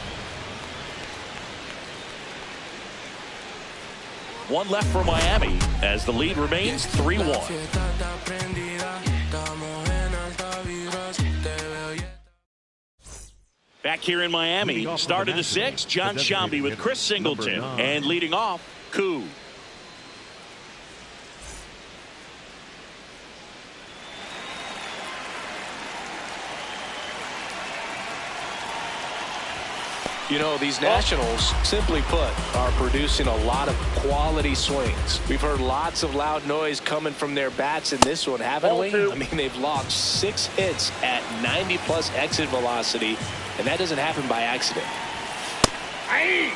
1 left for Miami as the lead remains 3-1. Back here in Miami, started the 6th, John Sciambi with Chris Singleton, and leading off, Koo. You know, these Nationals, simply put, are producing a lot of quality swings. We've heard lots of loud noise coming from their bats in this one, haven't we? I mean, they've logged 6 hits at 90+ exit velocity, and that doesn't happen by accident. Hey!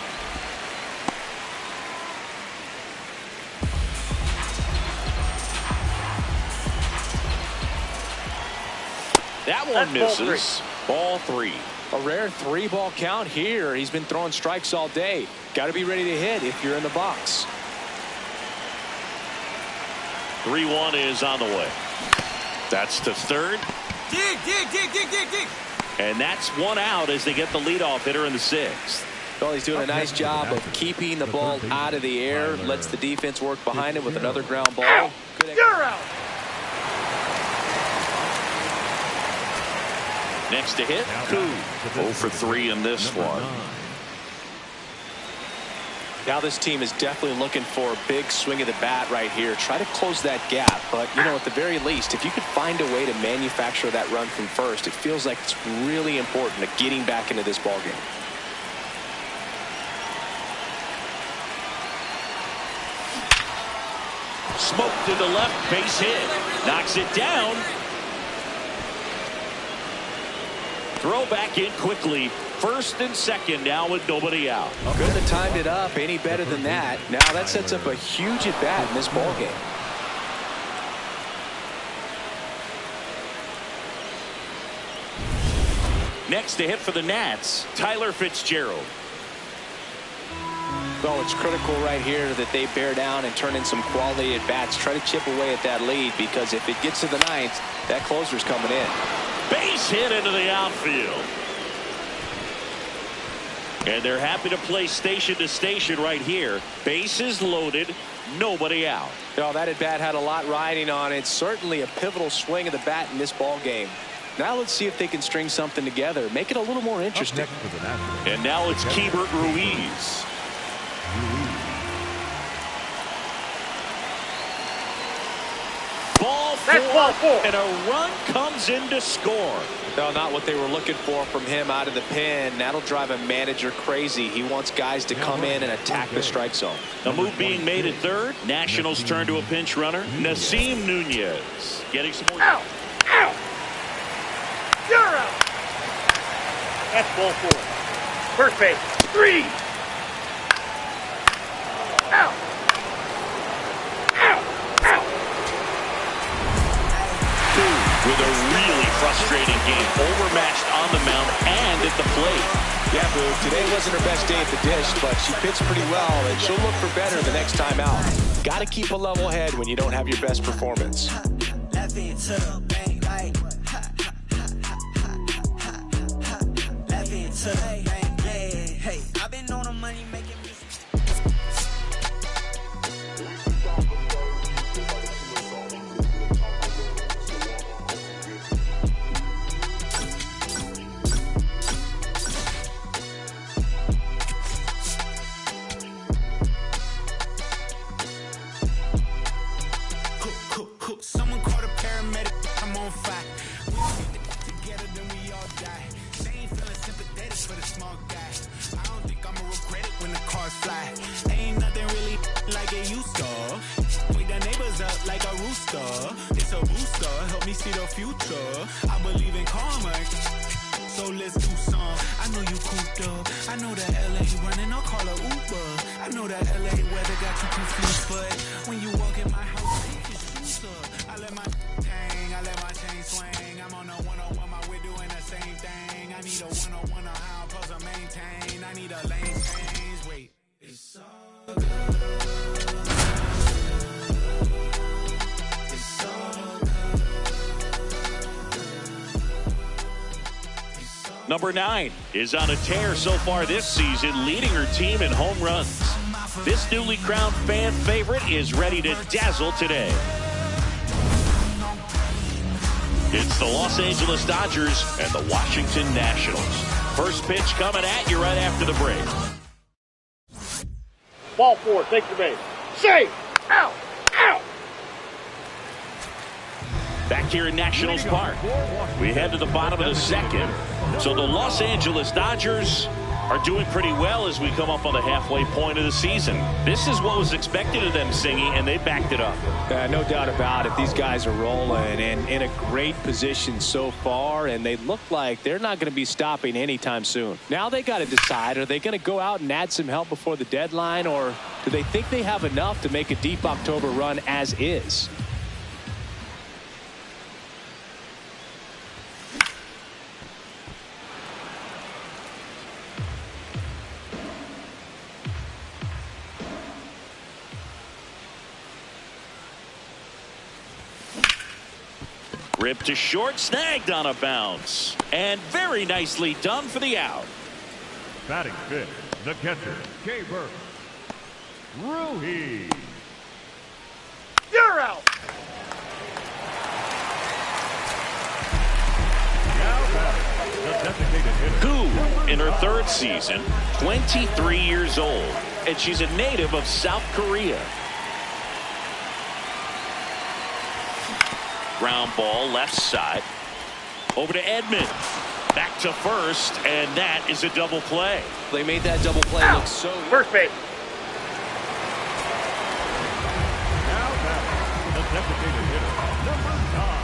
That one misses. Ball 3. A rare 3-ball count here. He's been throwing strikes all day. Got to be ready to hit if you're in the box. 3-1 is on the way. That's to third. Dig. And that's 1 out as they get the leadoff hitter in the 6th. Well, he's doing a nice job of keeping the ball out of the air. Lets the defense work behind him with another ground ball. You're out. Next to hit, Koo. 0 for 3 in this one. Now this team is definitely looking for a big swing of the bat right here. Try to close that gap. But, you know, at the very least, if you could find a way to manufacture that run from first, it feels like it's really important to getting back into this ballgame. Smoke to the left, base hit. Knocks it down. Throw back in quickly. First and second now with nobody out. Couldn't have timed it up any better than that. Now that sets up a huge at bat in this ball game. Next to hit for the Nats, Tyler Fitzgerald. So it's critical right here that they bear down and turn in some quality at bats. Try to chip away at that lead, because if it gets to the ninth, that closer's coming in. Base hit into the outfield. And they're happy to play station to station right here. Bases loaded, nobody out. Oh, that at bat had a lot riding on it. Certainly a pivotal swing of the bat in this ball game. Now let's see if they can string something together, make it a little more interesting. And now it's Keibert Ruiz. Ball four, and a run comes in to score. No, not what they were looking for from him out of the pen. That'll drive a manager crazy. He wants guys to come in and attack the strike zone. A move being made at third. Nationals turn to a pinch runner. Nasim Nunez getting some more. Out! Out! You're out! That's ball four. First base. 3. Out! Out! Out! With a really frustrating game, overmatched on the mound and at the plate. Yeah, Boo, today wasn't her best day at the dish, but she pitched pretty well, and she'll look for better the next time out. Got to keep a level head when you don't have your best performance. Hey, I've been on the money making music. Someone call a paramedic. I'm on fire. We get together, then we all die. They ain't feeling sympathetic for the small guy. I don't think I'ma regret it when the cars fly. Ain't nothing really like it used to. Wake the neighbors up like a rooster. It's a booster, help me see the future. I believe in karma, so let's do some. I know you cooped up. I know that LA running, I'll call a Uber. I know that LA weather got you confused, but when you walk in my house, take your shoes up. I let my hang, I let my chain swing. I'm on a 101, my we're doing the same thing. I need a 101 on how I'm supposed to maintain. I need a lane change. Wait, it's all good. It's all good. Number 9 is on a tear so far this season, leading her team in home runs. This newly crowned fan favorite is ready to dazzle today. It's the Los Angeles Dodgers and the Washington Nationals. First pitch coming at you right after the break. Ball four, take the base. Safe! Out! Out! Back here in Nationals Park, we head to the bottom of the second. So the Los Angeles Dodgers are doing pretty well as we come up on the halfway point of the season. This is what was expected of them, Singy, and they backed it up. No doubt about it. These guys are rolling and in a great position so far, and they look like they're not going to be stopping anytime soon. Now they got to decide, are they going to go out and add some help before the deadline, or do they think they have enough to make a deep October run as is? Ripped to short, snagged on a bounce. And very nicely done for the out. Batting fifth, the catcher, Keibert Ruiz. You're out! Now batting, the designated hitter. Who, in her third season, 23 years old. and she's a native of South Korea. Ground ball left side. Over to Edman. Back to first, and that is a double play. They made that double play look so... First base. Now back, the designated hitter, number 9.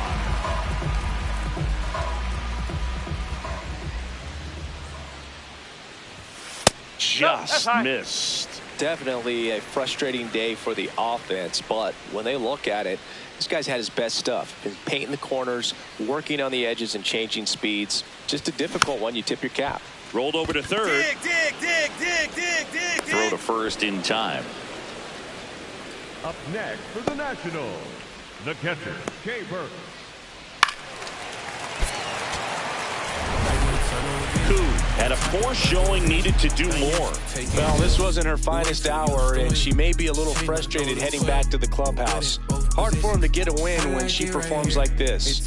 Just missed. Definitely a frustrating day for the offense, but when they look at it, this guy's had his best stuff. Been painting the corners, working on the edges, and changing speeds. Just a difficult one. You tip your cap. Rolled over to third. Throw to first in time. Up next for the Nationals, the catcher, Jay Burke. Koo had a poor showing, needed to do more. Well, this wasn't her finest hour, and she may be a little frustrated heading back to the clubhouse. Hard for him to get a win when she performs like this.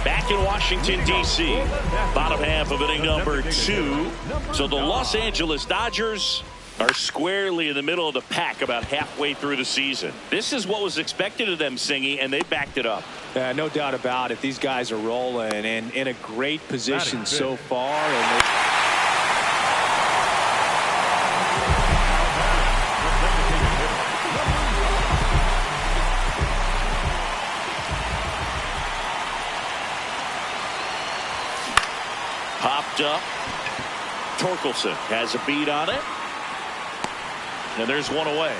Back in Washington, D.C., bottom half of inning number 2. So the Los Angeles Dodgers are squarely in the middle of the pack about halfway through the season. This is what was expected of them, Singy, and they backed it up. No doubt about it. These guys are rolling and in a great position so far. And popped up. Torkelson has a beat on it. And there's one away.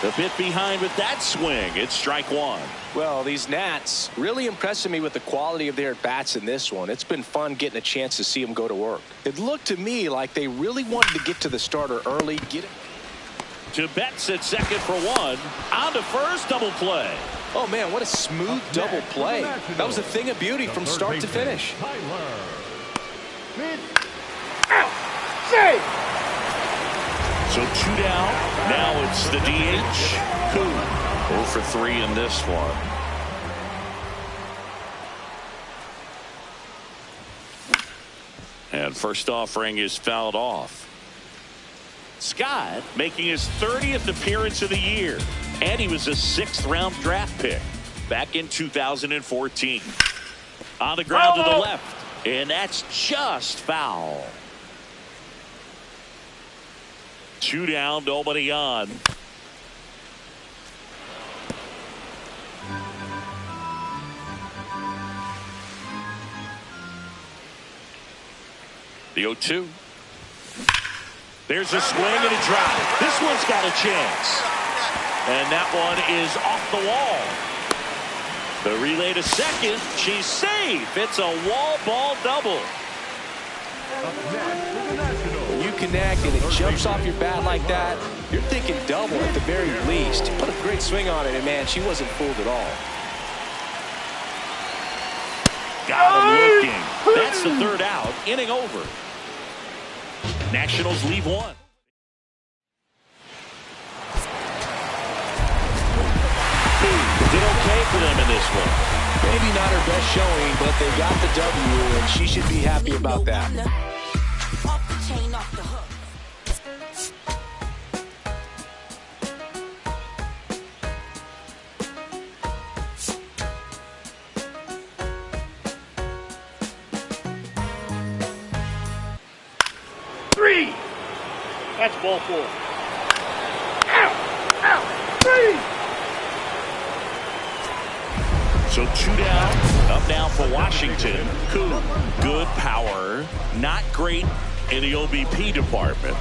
A bit behind with that swing. It's strike one. Well, these Nats really impressing me with the quality of their at-bats in this one. It's been fun getting a chance to see them go to work. It looked to me like they really wanted to get to the starter early. Get it to Betts at second for one. On to first, double play. Oh, man, what a smooth double play. That was a thing of beauty from start to finish. Out. Save. So 2 down. Now it's the DH. Koo 0 for 3 in this one. And first offering is fouled off. Scott making his 30th appearance of the year. And he was a 6th round draft pick back in 2014. On the ground to the left. And that's just foul. 2 down, nobody on. The 0-2. There's a swing and a drive. This one's got a chance. And that one is off the wall. The relay to second. She's safe. It's a wall ball double. When you connect and it jumps off your bat like that, you're thinking double at the very least. Put a great swing on it, and man, she wasn't fooled at all. Got him looking. That's the 3rd out. Inning over. Nationals leave one. Did okay for them in this one. Maybe not her best showing, but they got the W, and she should be happy about that. That's ball 4. Out. 3. So 2 down. Up now for Washington. Koo, good power. Not great in the OBP department.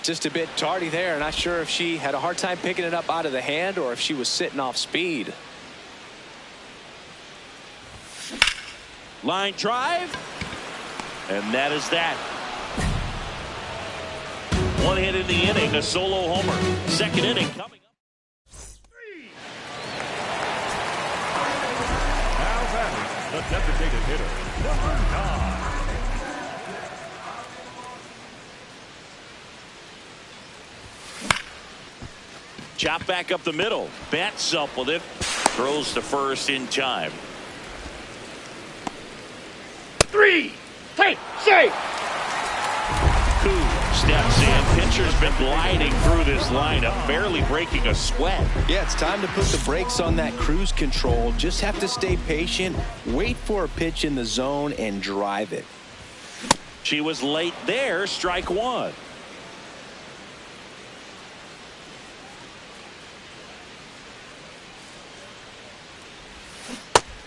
Just a bit tardy there. Not sure if she had a hard time picking it up out of the hand or if she was sitting off speed. Line drive. And that is that. One hit in the inning, a solo homer. Second inning coming up. Now batting, the designated hitter, number 9. Chop back up the middle. Bats up with it. Throws to first in time. 3, take, safe. Koo steps in. Pitcher's been gliding through this lineup, barely breaking a sweat. Yeah, it's time to put the brakes on that cruise control. Just have to stay patient, wait for a pitch in the zone, and drive it. She was late there. Strike one.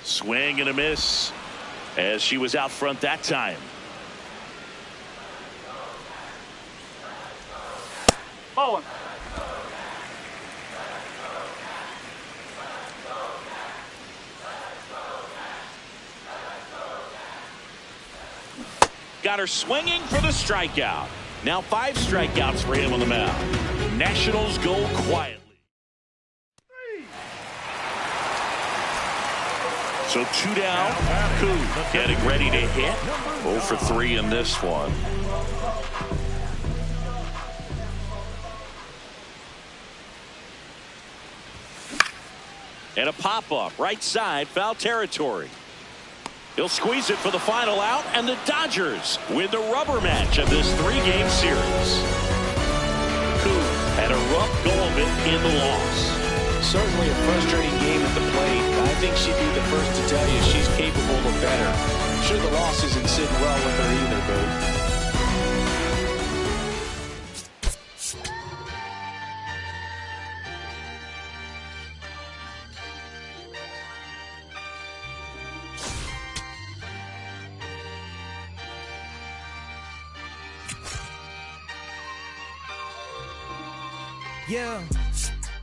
Swing and a miss as she was out front that time. Bowling. Got her swinging for the strikeout. Now 5 strikeouts for him on the mound. Nationals go quietly. So 2 down. Koo getting ready to hit. 0 for 3 in this one. And a pop-up right side, foul territory. He'll squeeze it for the final out, and the Dodgers win the rubber match of this 3-game series. Koo had a rough go of it in the loss. Certainly a frustrating game at the plate. I think she'd be the first to tell you she's capable of better. I'm sure the loss isn't sitting well with her either, Boo. Yeah,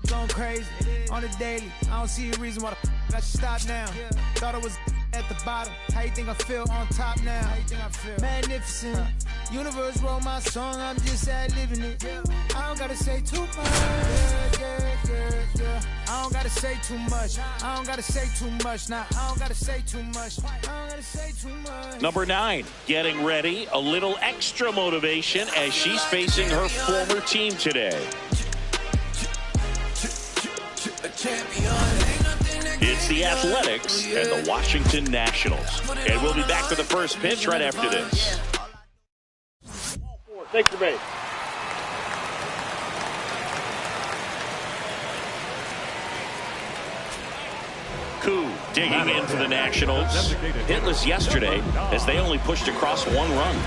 going crazy on the daily. I don't see a reason why I should stop now. Thought I was at the bottom. How you think I feel on top now? How you think I feel? Magnificent. Universe wrote my song. I'm just ad-libbing it. I don't gotta say too much. I don't gotta say too much. I don't gotta say too much. Nah, I don't gotta say too much. I don't gotta say too much. Number 9 getting ready. A little extra motivation as she's facing her former team today. It's the Athletics and the Washington Nationals. And we'll be back for the first pitch right after this. Take your base. Koo digging in for the Nationals. Hitless yesterday as they only pushed across 1 run.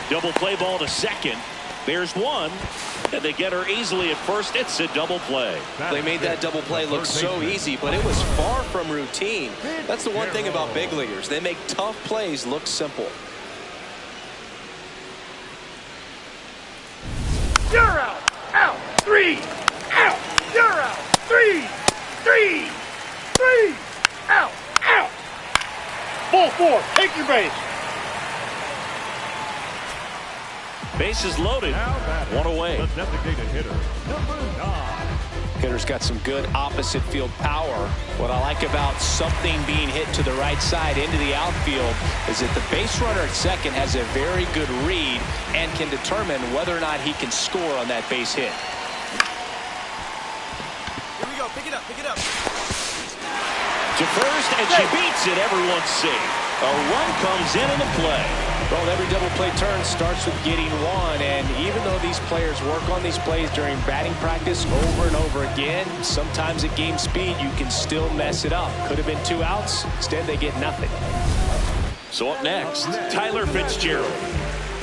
Double play ball to second. There's one. And they get her easily at first. It's a double play. They made that double play look so easy, but it was far from routine. That's the one thing about big leaguers. They make tough plays look simple. You're out. Out. 3. Out. You're out. 3. 3. 3. Out. Out. Ball 4. Take your base. Bases loaded. 1 away. The designated hitter, number 9. Hitter's got some good opposite field power. What I like about something being hit to the right side into the outfield is that the base runner at second has a very good read and can determine whether or not he can score on that base hit. Here we go. Pick it up. Pick it up. To first, and she beats it. Everyone's safe. A run comes in the play. Well, every double play turn starts with getting one, and even though these players work on these plays during batting practice over and over again, sometimes at game speed you can still mess it up. Could have been 2 outs. Instead, they get nothing. So up next, Tyler Fitzgerald.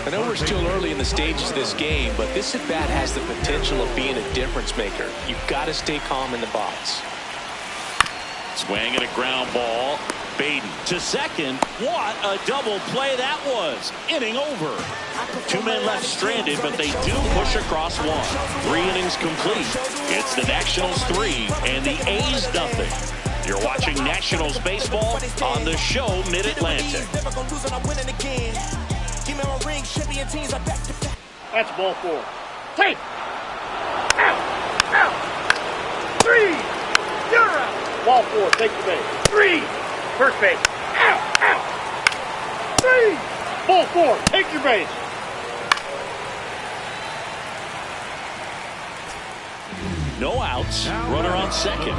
I know we're still early in the stages of this game, but this at-bat has the potential of being a difference maker. You've got to stay calm in the box. Swing and a ground ball. Baden to second. What a double play that was. Inning over. 2 men left stranded, but they do push across 1. 3 innings complete. It's the Nationals 3 and the A's nothing. You're watching Nationals baseball on the show Mid-Atlantic. That's ball 4. Take. Out. 3. You're out. Ball 4. Take the base. 3. First base. Out. 3. Ball 4. Take your base. No outs. Runner on second.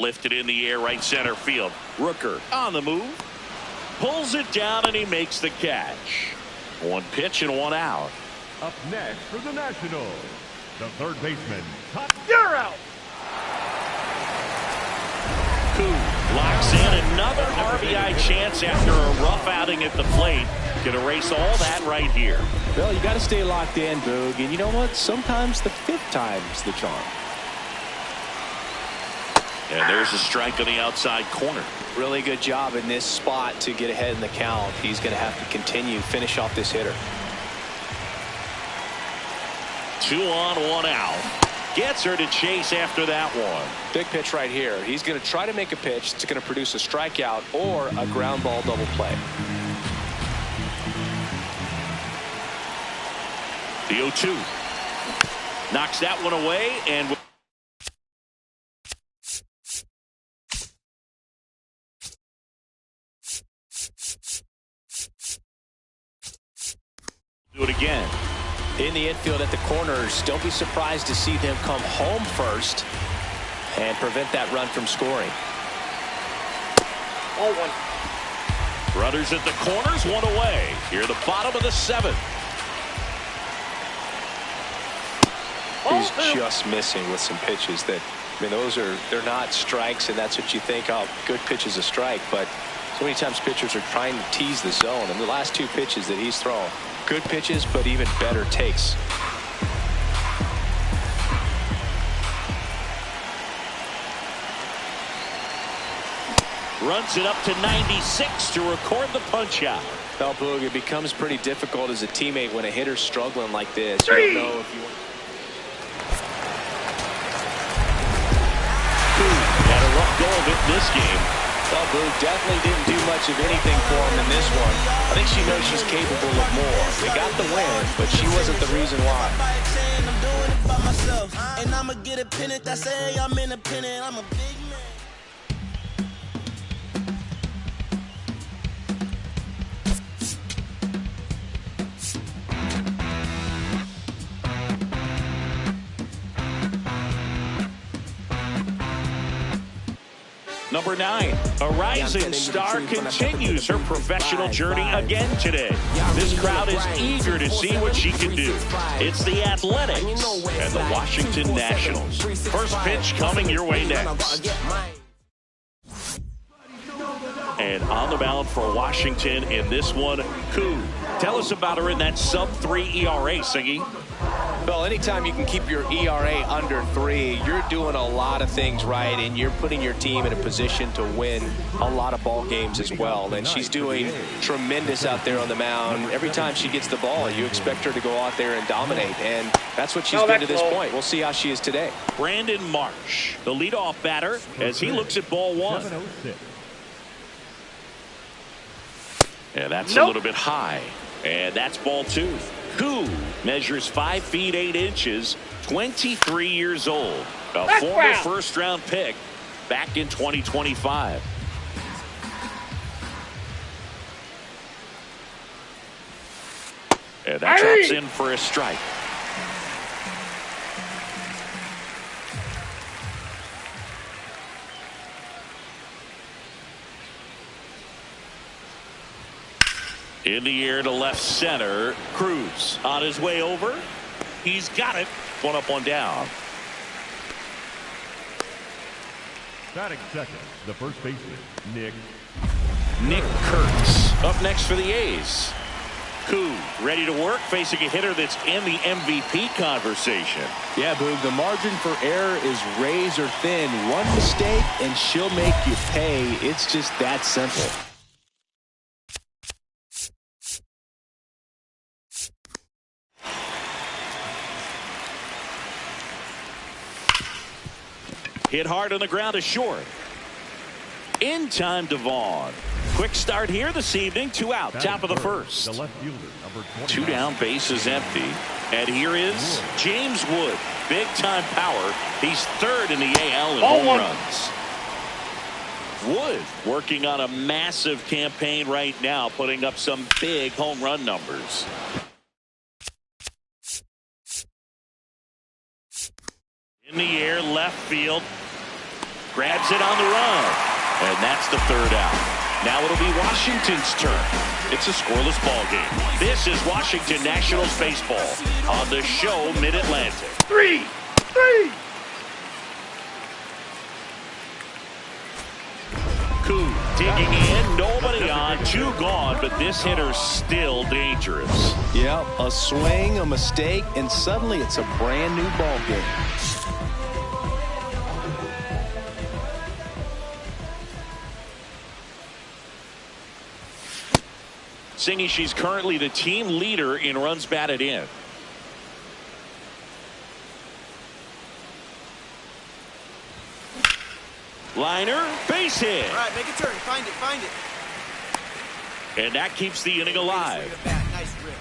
Lifted in the air, right center field. Rooker on the move. Pulls it down, and he makes the catch. 1 pitch and 1 out. Up next for the Nationals, the third baseman. You're out. Koo locks in another RBI chance after a rough outing at the plate. Can erase all that right here. Well, you got to stay locked in, Boog. And you know what? Sometimes the 5th time's the charm. And there's a strike on the outside corner. Really good job in this spot to get ahead in the count. He's going to have to continue, finish off this hitter. 2 on, 1 out. Gets her to chase after that one. Big pitch right here. He's going to try to make a pitch that's going to produce a strikeout or a ground ball double play. The 0-2. Knocks that one away, and do it again. In the infield at the corners, don't be surprised to see them come home first and prevent that run from scoring. Ball 1. Runners at the corners, 1 away. Here the bottom of the 7th. He's just missing with some pitches that, I mean, they're not strikes, and that's what you think, oh, good pitch is a strike, but so many times pitchers are trying to tease the zone, and the last 2 pitches that he's thrown, good pitches, but even better takes. Runs it up to 96 to record the punch out. Well, Boog, it becomes pretty difficult as a teammate when a hitter's struggling like this. 3. You don't know if you want. Had a rough go of it in this game. Well, Boog definitely didn't do much of anything for him in this one. I think she knows she's capable of more. They got the win, but she wasn't the reason why. I'm doing it by myself, and I'ma get a pennant that say I'm independent. I'm a big man. Number 9, a rising star continues her professional journey again today. This crowd is eager to see what she can do. It's the Athletics and the Washington Nationals. First pitch coming your way next. And on the mound for Washington in this one, Koo. Tell us about her in that sub-3 ERA, Siggy. Well, anytime you can keep your ERA under 3, you're doing a lot of things right, and you're putting your team in a position to win a lot of ball games as well. And she's doing tremendous out there on the mound. Every time she gets the ball, you expect her to go out there and dominate, and that's what she's been to this point. We'll see how she is today. Brandon Marsh, the leadoff batter, as he looks at ball 1. And that's a little bit high. And that's ball 2. Koo measures 5 feet 8 inches, 23 years old. A former first-round pick back in 2025. And that drops in for a strike. In the air to left center. Cruz on his way over. He's got it. One up, one down. Batting second, the first baseman, Nick Kurtz up next for the A's. Koo ready to work, facing a hitter that's in the MVP conversation. Yeah, Boog, the margin for error is razor thin. One mistake and she'll make you pay. It's just that simple. Hit hard on the ground to short. In time to Vaughn. Quick start here this evening. 2 out, top of the first. the left fielder, number 29. 2 down, base is empty. And here is James Wood. Big time power. He's third in the AL in home runs. Wood working on a massive campaign right now, putting up some big home run numbers. In the air, left field. Grabs it on the run. And that's the 3rd out. Now it'll be Washington's turn. It's a scoreless ball game. This is Washington Nationals baseball on the show Mid-Atlantic. 3-3. Koo digging in, nobody on, 2 gone, but this hitter's still dangerous. Yep, a swing, a mistake, and suddenly it's a brand new ball game. Singy, she's currently the team leader in runs batted in. Liner, base hit. All right, make a turn. Find it. And that keeps the inning alive. Nice rip.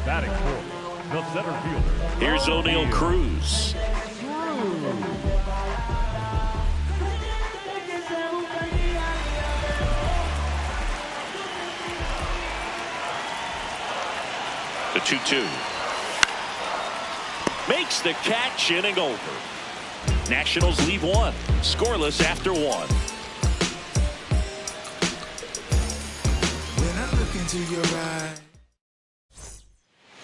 Batting fourth, the center fielder. Here's O'Neal Cruz. The 2-2. Makes the catch, inning over. Nationals leave 1. Scoreless after 1. When I look into your eyes.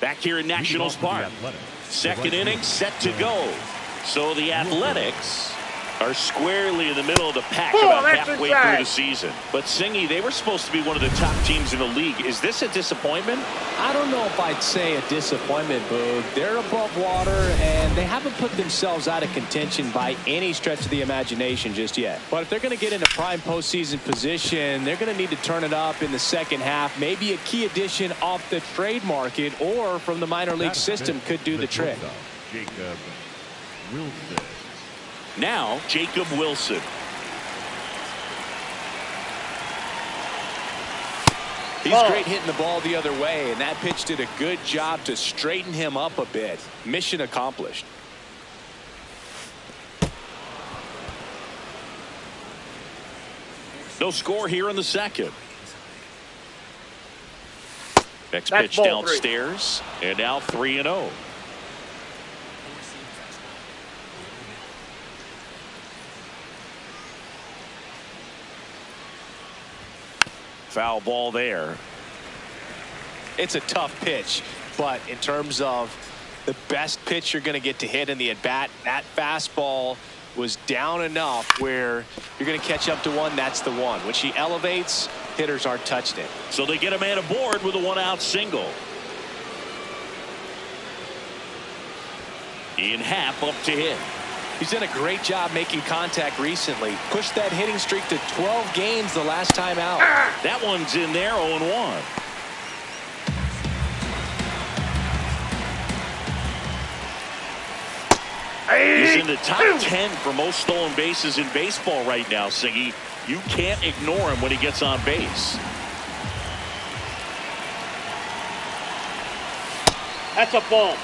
Back here in Nationals Park. Second inning set to go. So the Athletics are squarely in the middle of the pack about halfway through the season. But Singy, they were supposed to be one of the top teams in the league. Is this a disappointment? I don't know if I'd say a disappointment, Boog. They're above water, and they haven't put themselves out of contention by any stretch of the imagination just yet. But if they're going to get into prime postseason position, they're going to need to turn it up in the second half. Maybe a key addition off the trade market or from the minor league system could do the trick. Jacob Wilson. Now, Jacob Wilson. He's great hitting the ball the other way, and that pitch did a good job to straighten him up a bit. Mission accomplished. No score here in the second. Next pitch downstairs, and now 3-0. Foul ball there. It's a tough pitch, but in terms of the best pitch you're going to get to hit in the at-bat, that fastball was down enough where you're going to catch up to one. That's the one. When she elevates, hitters aren't touched it. So they get a man aboard with a 1-out single. Ian Happ up to hit. He's done a great job making contact recently. Pushed that hitting streak to 12 games the last time out. That one's in there, 0-1. He's in the top 10 for most stolen bases in baseball right now, Singy. You can't ignore him when he gets on base. That's a ball.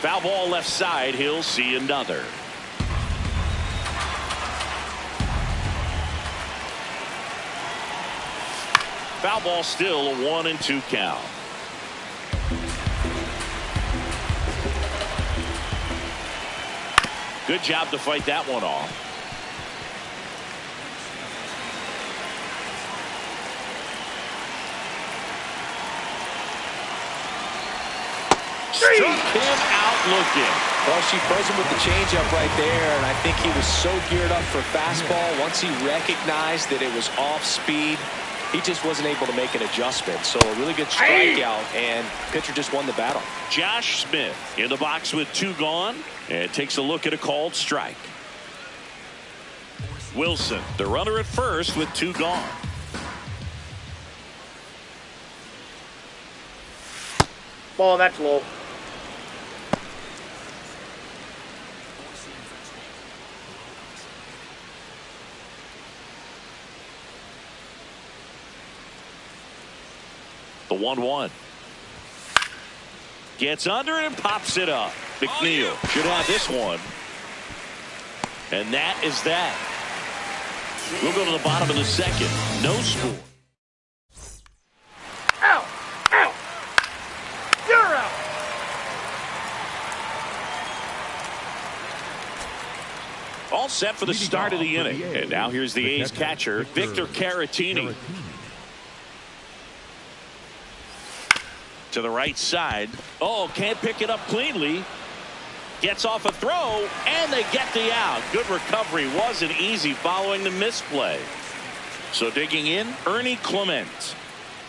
Foul ball left side. He'll see another. Foul ball, still a 1-2 count. Good job to fight that one off. Struck him out looking. Well, she froze him with the changeup right there, and I think he was so geared up for fastball. Once he recognized that it was off speed, he just wasn't able to make an adjustment. So a really good strikeout, and pitcher just won the battle. Josh Smith in the box with 2 gone, and takes a look at a called strike. Wilson, the runner at first with 2 gone. Ball, that's low. The 1-1. Gets under it and pops it up. McNeil should have this one. And that is that. We'll go to the bottom of the second. No score. Out! Out! You're out! All set for the start of the inning. And now here's the A's catcher, Victor Caratini. To the right side. Oh, can't pick it up cleanly. Gets off a throw, and they get the out. Good recovery. Wasn't easy following the misplay. So digging in, Ernie Clement.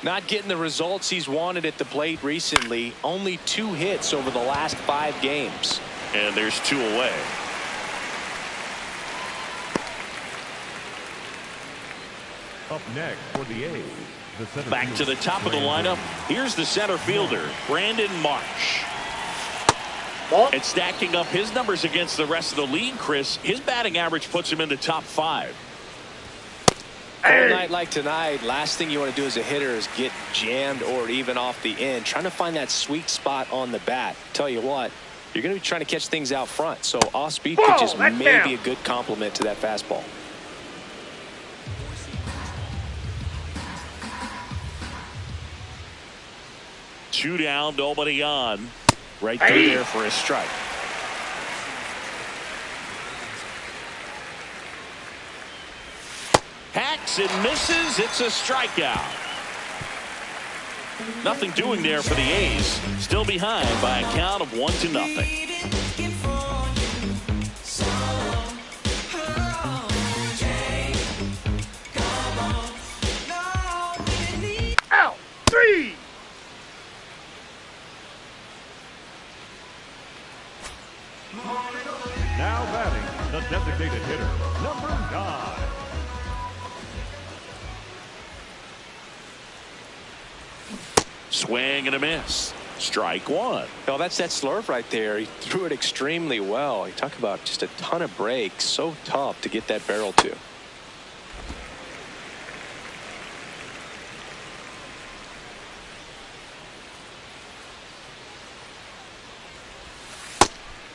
Not getting the results he's wanted at the plate recently. Only 2 hits over the last 5 games. And there's 2 away. Up next for the A's. Back to the top of the lineup. Here's the center fielder, Brandon Marsh. And stacking up his numbers against the rest of the league, Chris, his batting average puts him in the top 5. On a night like tonight, last thing you want to do as a hitter is get jammed or even off the end. Trying to find that sweet spot on the bat. Tell you what, you're going to be trying to catch things out front. So off-speed pitches may be a good complement to that fastball. Two down, nobody on. Right through there for a strike. Hacks and misses. It's a strikeout. Nothing doing there for the A's. Still behind by a count of 1-0. Out! 3! Now batting, the designated hitter, number 9. Swing and a miss. Strike 1. Well, that's that slurve right there. He threw it extremely well. You talk about just a ton of breaks. So tough to get that barrel to.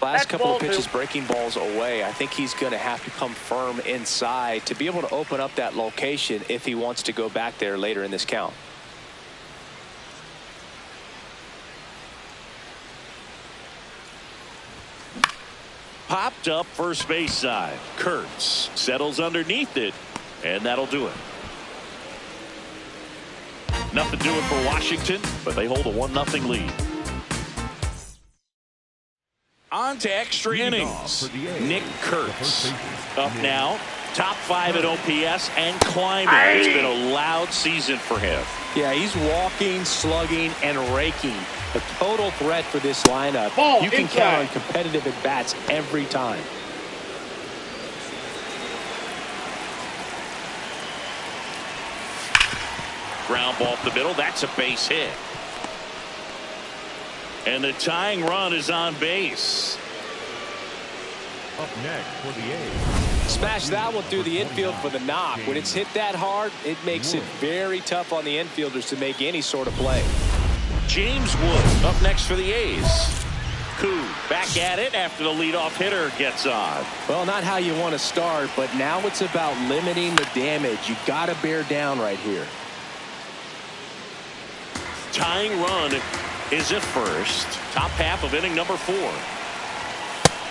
Last couple of pitches breaking balls away. I think he's going to have to come firm inside to be able to open up that location if he wants to go back there later in this count. Popped up first base side. Kurtz settles underneath it, and that'll do it. Nothing doing for Washington, but they hold a 1-0 lead. On to extra innings. Nick Kurtz up now. Top 5 at OPS and climbing. It's been a loud season for him. Yeah, he's walking, slugging, and raking. A total threat for this lineup. You can count on competitive at-bats every time. Ground ball up the middle. That's a base hit. And the tying run is on base. Up next for the A's. Smash that one through the infield for the knock. When it's hit that hard, it makes it very tough on the infielders to make any sort of play. James Wood up next for the A's. Koo back at it after the leadoff hitter gets on. Well, not how you want to start, but now it's about limiting the damage. You got to bear down right here. tying run is at first. Top half of inning number 4.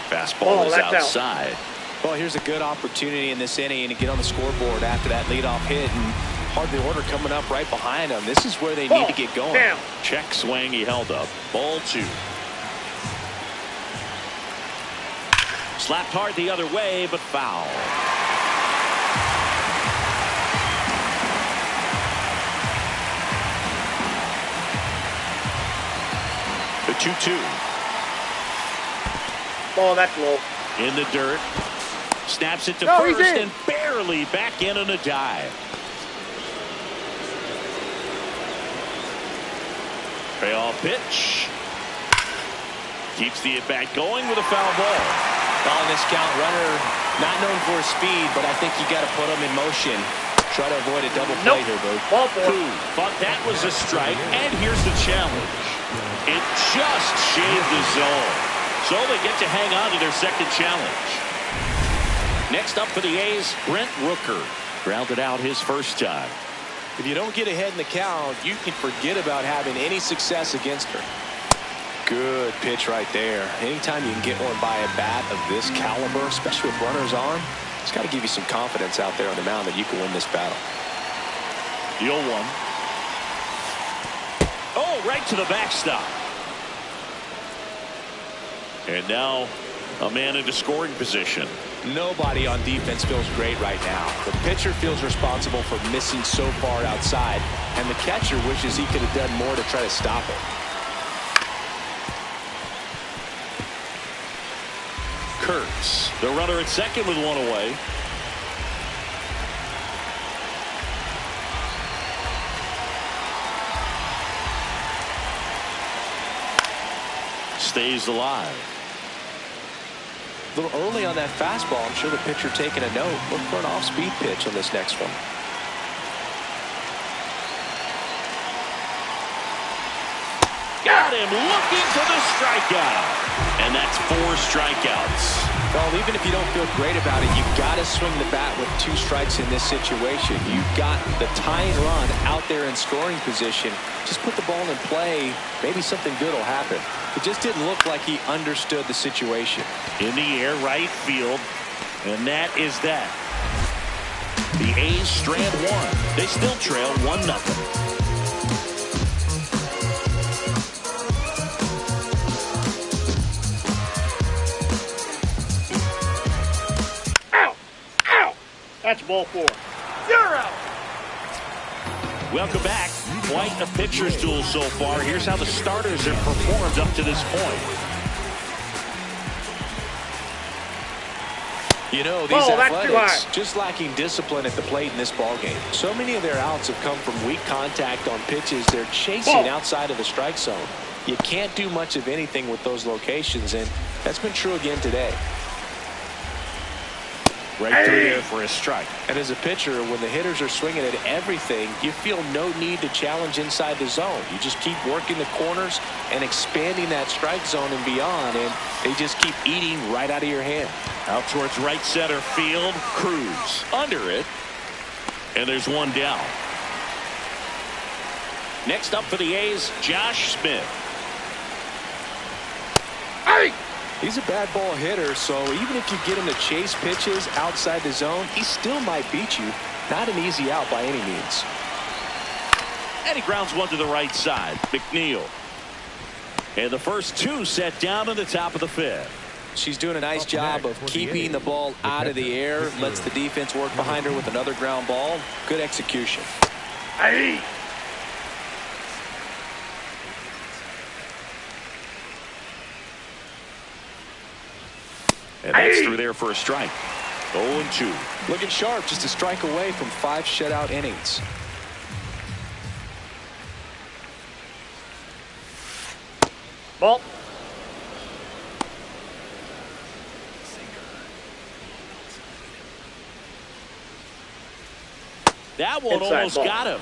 Fastball is outside. Well, here's a good opportunity in this inning to get on the scoreboard after that leadoff hit, and hard the order coming up right behind them. This is where they need to get going. Down. Check swing, he held up. Ball 2. Slapped hard the other way, but foul. The 2-2. Oh, that's low. In the dirt. Snaps it to No, first and barely back in on a dive. Payoff pitch. Keeps the at-bat going with a foul ball. On this count, runner not known for his speed, but I think you got to put him in motion. Try to avoid a double play here, Boog. Ball 4. Thought that was a strike, and here's the challenge. It just shaved the zone. So they get to hang on to their second challenge. Next up for the A's, Brent Rooker. Grounded out his first time. If you don't get ahead in the count, you can forget about having any success against her. Good pitch right there. Anytime you can get one by a bat of this caliber, especially with runners on, it's got to give you some confidence out there on the mound that you can win this battle. The 0-1. Oh, right to the backstop. And now a man into scoring position. Nobody on defense feels great right now. The pitcher feels responsible for missing so far outside, and the catcher wishes he could have done more to try to stop it. Kurtz, the runner at second with one away. Stays alive. A little early on that fastball. I'm sure the pitcher taking a note. Look for an off-speed pitch on this next one. Got him looking for the strikeout. And that's 4 strikeouts. Well, even if you don't feel great about it, you've got to swing the bat with 2 strikes in this situation. You've got the tying run out there in scoring position. Just put the ball in play. Maybe something good will happen. It just didn't look like he understood the situation. In the air, right field. And that is that. The A's strand 1. They still trail 1-0. That's ball 4. You're out. Welcome back. Quite a pitcher's duel so far. Here's how the starters have performed up to this point. You know, these athletics just lacking discipline at the plate in this ballgame. So many of their outs have come from weak contact on pitches they're chasing outside of the strike zone. You can't do much of anything with those locations, and that's been true again today. Right through there for a strike. And as a pitcher, when the hitters are swinging at everything, you feel no need to challenge inside the zone. You just keep working the corners and expanding that strike zone and beyond, and they just keep eating right out of your hand. Out towards right center field. Cruz under it. And there's one down. Next up for the A's, Josh Smith. Hey! He's a bad ball hitter, so even if you get him to chase pitches outside the zone, he still might beat you. Not an easy out by any means. And he grounds one to the right side. McNeil. And the first 2 set down in the top of the 5th. She's doing a nice job of keeping the ball out of the air. Lets the defense work behind her with another ground ball. Good execution. Hey! And that's through there for a strike. 0-2. Looking sharp, just a strike away from 5 shutout innings. Ball. That one Inside almost ball. got him.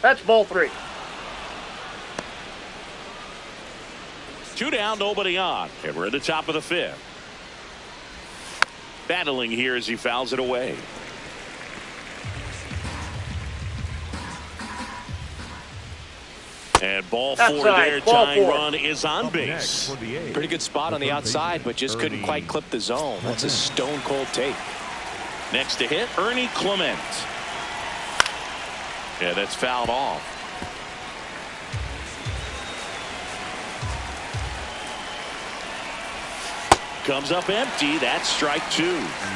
That's ball 3. 2 down, nobody on. And we're at the top of the 5th. Battling here as he fouls it away. And ball 4 there. Tying run is on base. Pretty good spot on the outside, but just couldn't quite clip the zone. That's a stone cold take. Next to hit, Ernie Clement. Yeah, that's fouled off. Comes up empty. That's strike 2.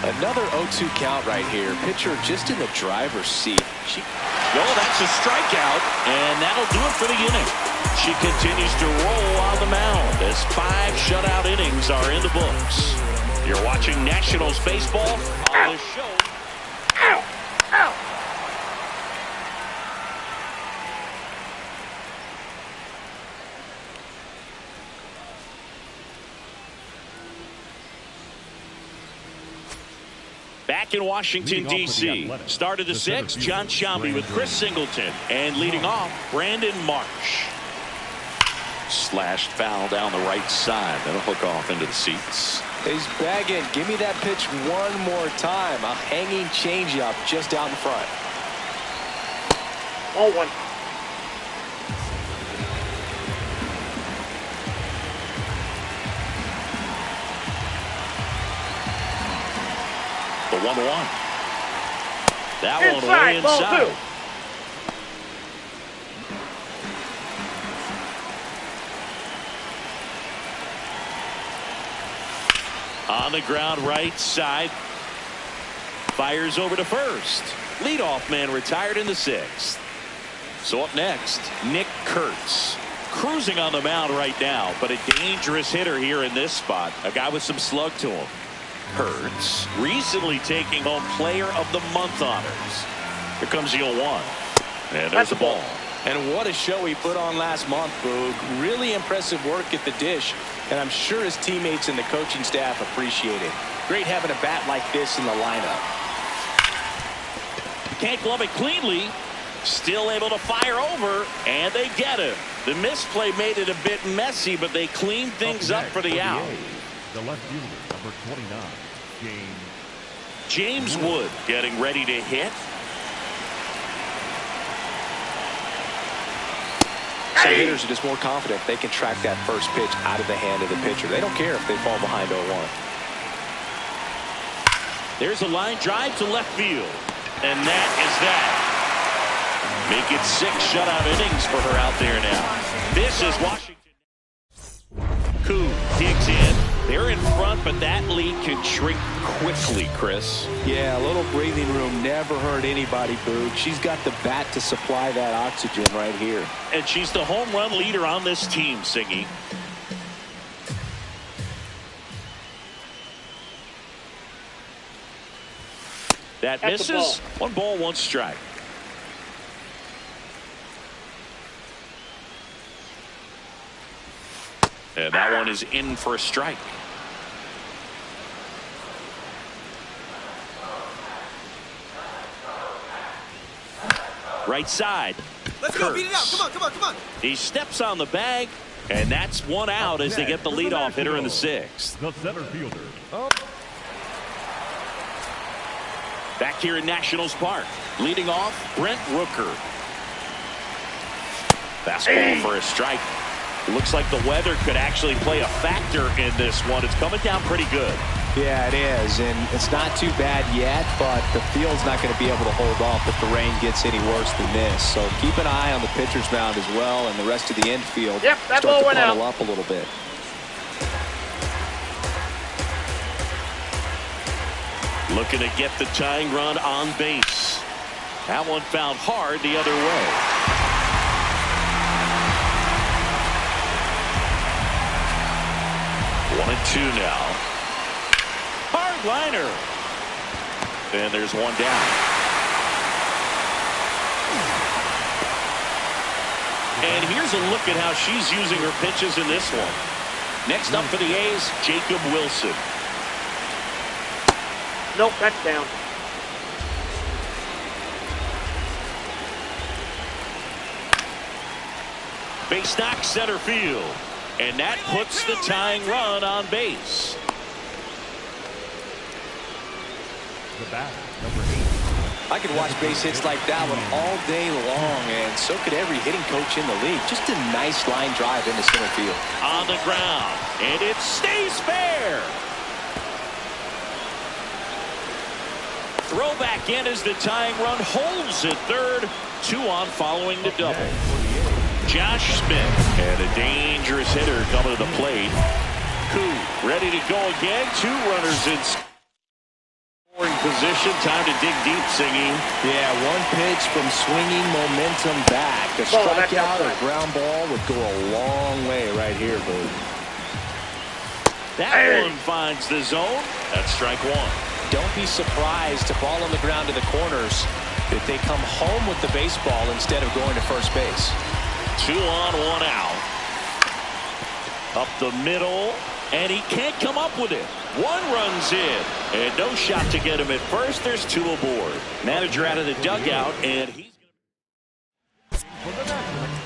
Another 0-2 count right here. Pitcher just in the driver's seat. That's a strikeout, and that'll do it for the inning. She continues to roll on the mound as 5 shutout innings are in the books. You're watching Nationals baseball on the show. Ow! Ow! Back in Washington, D.C. Start of the 6th, John Sciambi with Chris Singleton. And leading off, Brandon Marsh. Slashed foul down the right side. That'll hook off into the seats. He's bagging. Give me that pitch one more time. A hanging changeup just out in front. 0-1. The 1-1. That one way inside. Ball 2. On the ground right side. Fires over to first. Leadoff man retired in the 6th. So up next, Nick Kurtz. Cruising on the mound right now, but a dangerous hitter here in this spot. A guy with some slug to him. Kurtz recently taking home Player of the Month honors. Here comes the 0-1. And there's the ball. And what a show he put on last month, Boog. Really impressive work at the dish. And I'm sure his teammates and the coaching staff appreciate it. Great having a bat like this in the lineup. Can't glove it cleanly. Still able to fire over. And they get him. The misplay made it a bit messy, but they cleaned things up for the out. The left fielder, number 29, James Wood getting ready to hit. Some hitters are just more confident they can track that first pitch out of the hand of the pitcher. They don't care if they fall behind 0-1. There's a line drive to left field. And that is that. Make it 6 shutout innings for her out there now. This is Washington. Koo digs in. They're in front, but that lead can shrink quickly, Chris. Yeah, a little breathing room never hurt anybody, Boog. She's got the bat to supply that oxygen right here. And she's the home run leader on this team, Singy. That misses. 1 ball, 1 strike. And that one is in for a strike. Right side. Let's go, beat it out. Come on, come on, come on. He steps on the bag, and that's 1 out as they get the leadoff hitter in the 6th. the center fielder. Back here in Nationals Park. Leading off, Brent Rooker. Fastball for a strike. Looks like the weather could actually play a factor in this one. It's coming down pretty good. Yeah, it is, and it's not too bad yet, but the field's not going to be able to hold off if the rain gets any worse than this. So keep an eye on the pitcher's mound as well, and the rest of the infield. Yep, that ball went out. Start to puddle up a little bit. Looking to get the tying run on base. That one found hard the other way. One and 2 now. Hard liner. And there's 1 down. And here's a look at how she's using her pitches in this one. Next up for the A's, Jacob Wilson. Nope, that's down. Base knock center field. And that puts the tying run on base. The bat, number 8. I could watch base hits like that one all day long, and so could every hitting coach in the league. Just a nice line drive into center field. On the ground, and it stays fair. Throw back in as the tying run holds at third. 2 on following the double. Josh Smith, and a dangerous hitter coming to the plate. Koo ready to go again. 2 runners in position. Time to dig deep, Singy. Yeah, 1 pitch from swinging momentum back. A strikeout or ground ball would go a long way right here, Boo. That one finds the zone. That's strike 1. Don't be surprised to ball on the ground to the corners if they come home with the baseball instead of going to first base. 2 on, 1 out. Up the middle, and he can't come up with it. 1 runs in, and no shot to get him at first. There's 2 aboard. Manager out of the dugout, and he's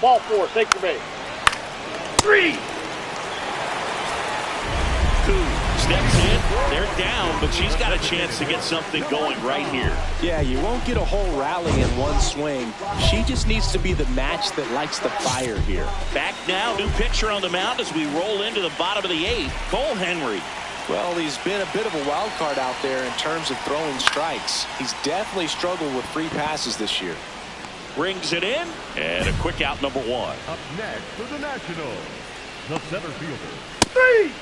Ball 4, take your base. 3. Koo steps in. They're down, but she's got a chance to get something going right here. Yeah, you won't get a whole rally in 1 swing. She just needs to be the match that lights the fire here. Back now, new pitcher on the mound as we roll into the bottom of the 8th. Cole Henry. Well, he's been a bit of a wild card out there in terms of throwing strikes. He's definitely struggled with free passes this year. Brings it in, and a quick out, number 1. Up next for the Nationals, the center fielder. 3.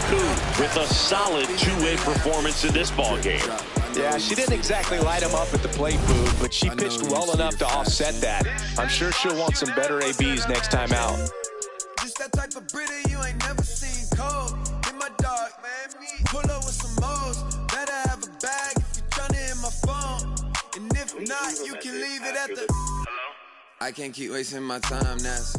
Koo with a solid 2-way performance in this ball game. Yeah, she didn't exactly light him up at the plate, Boo, but she pitched well enough to offset that. I'm sure she'll want some better ABs next time out. Just that type of Brita you ain't never seen. Cold in my dog, man. Pull up with some moles. Better have a bag if you're trying to hit my phone. And if not, you can leave it at the. I can't keep wasting my time, that's.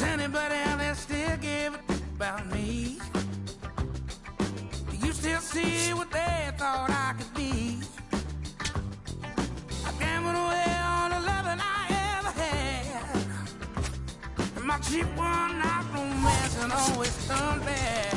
Anybody out there still give a about me? Do you still see what they thought I could be? I gambled away all the loving I ever had, and my cheap one-night romance and always turned bad.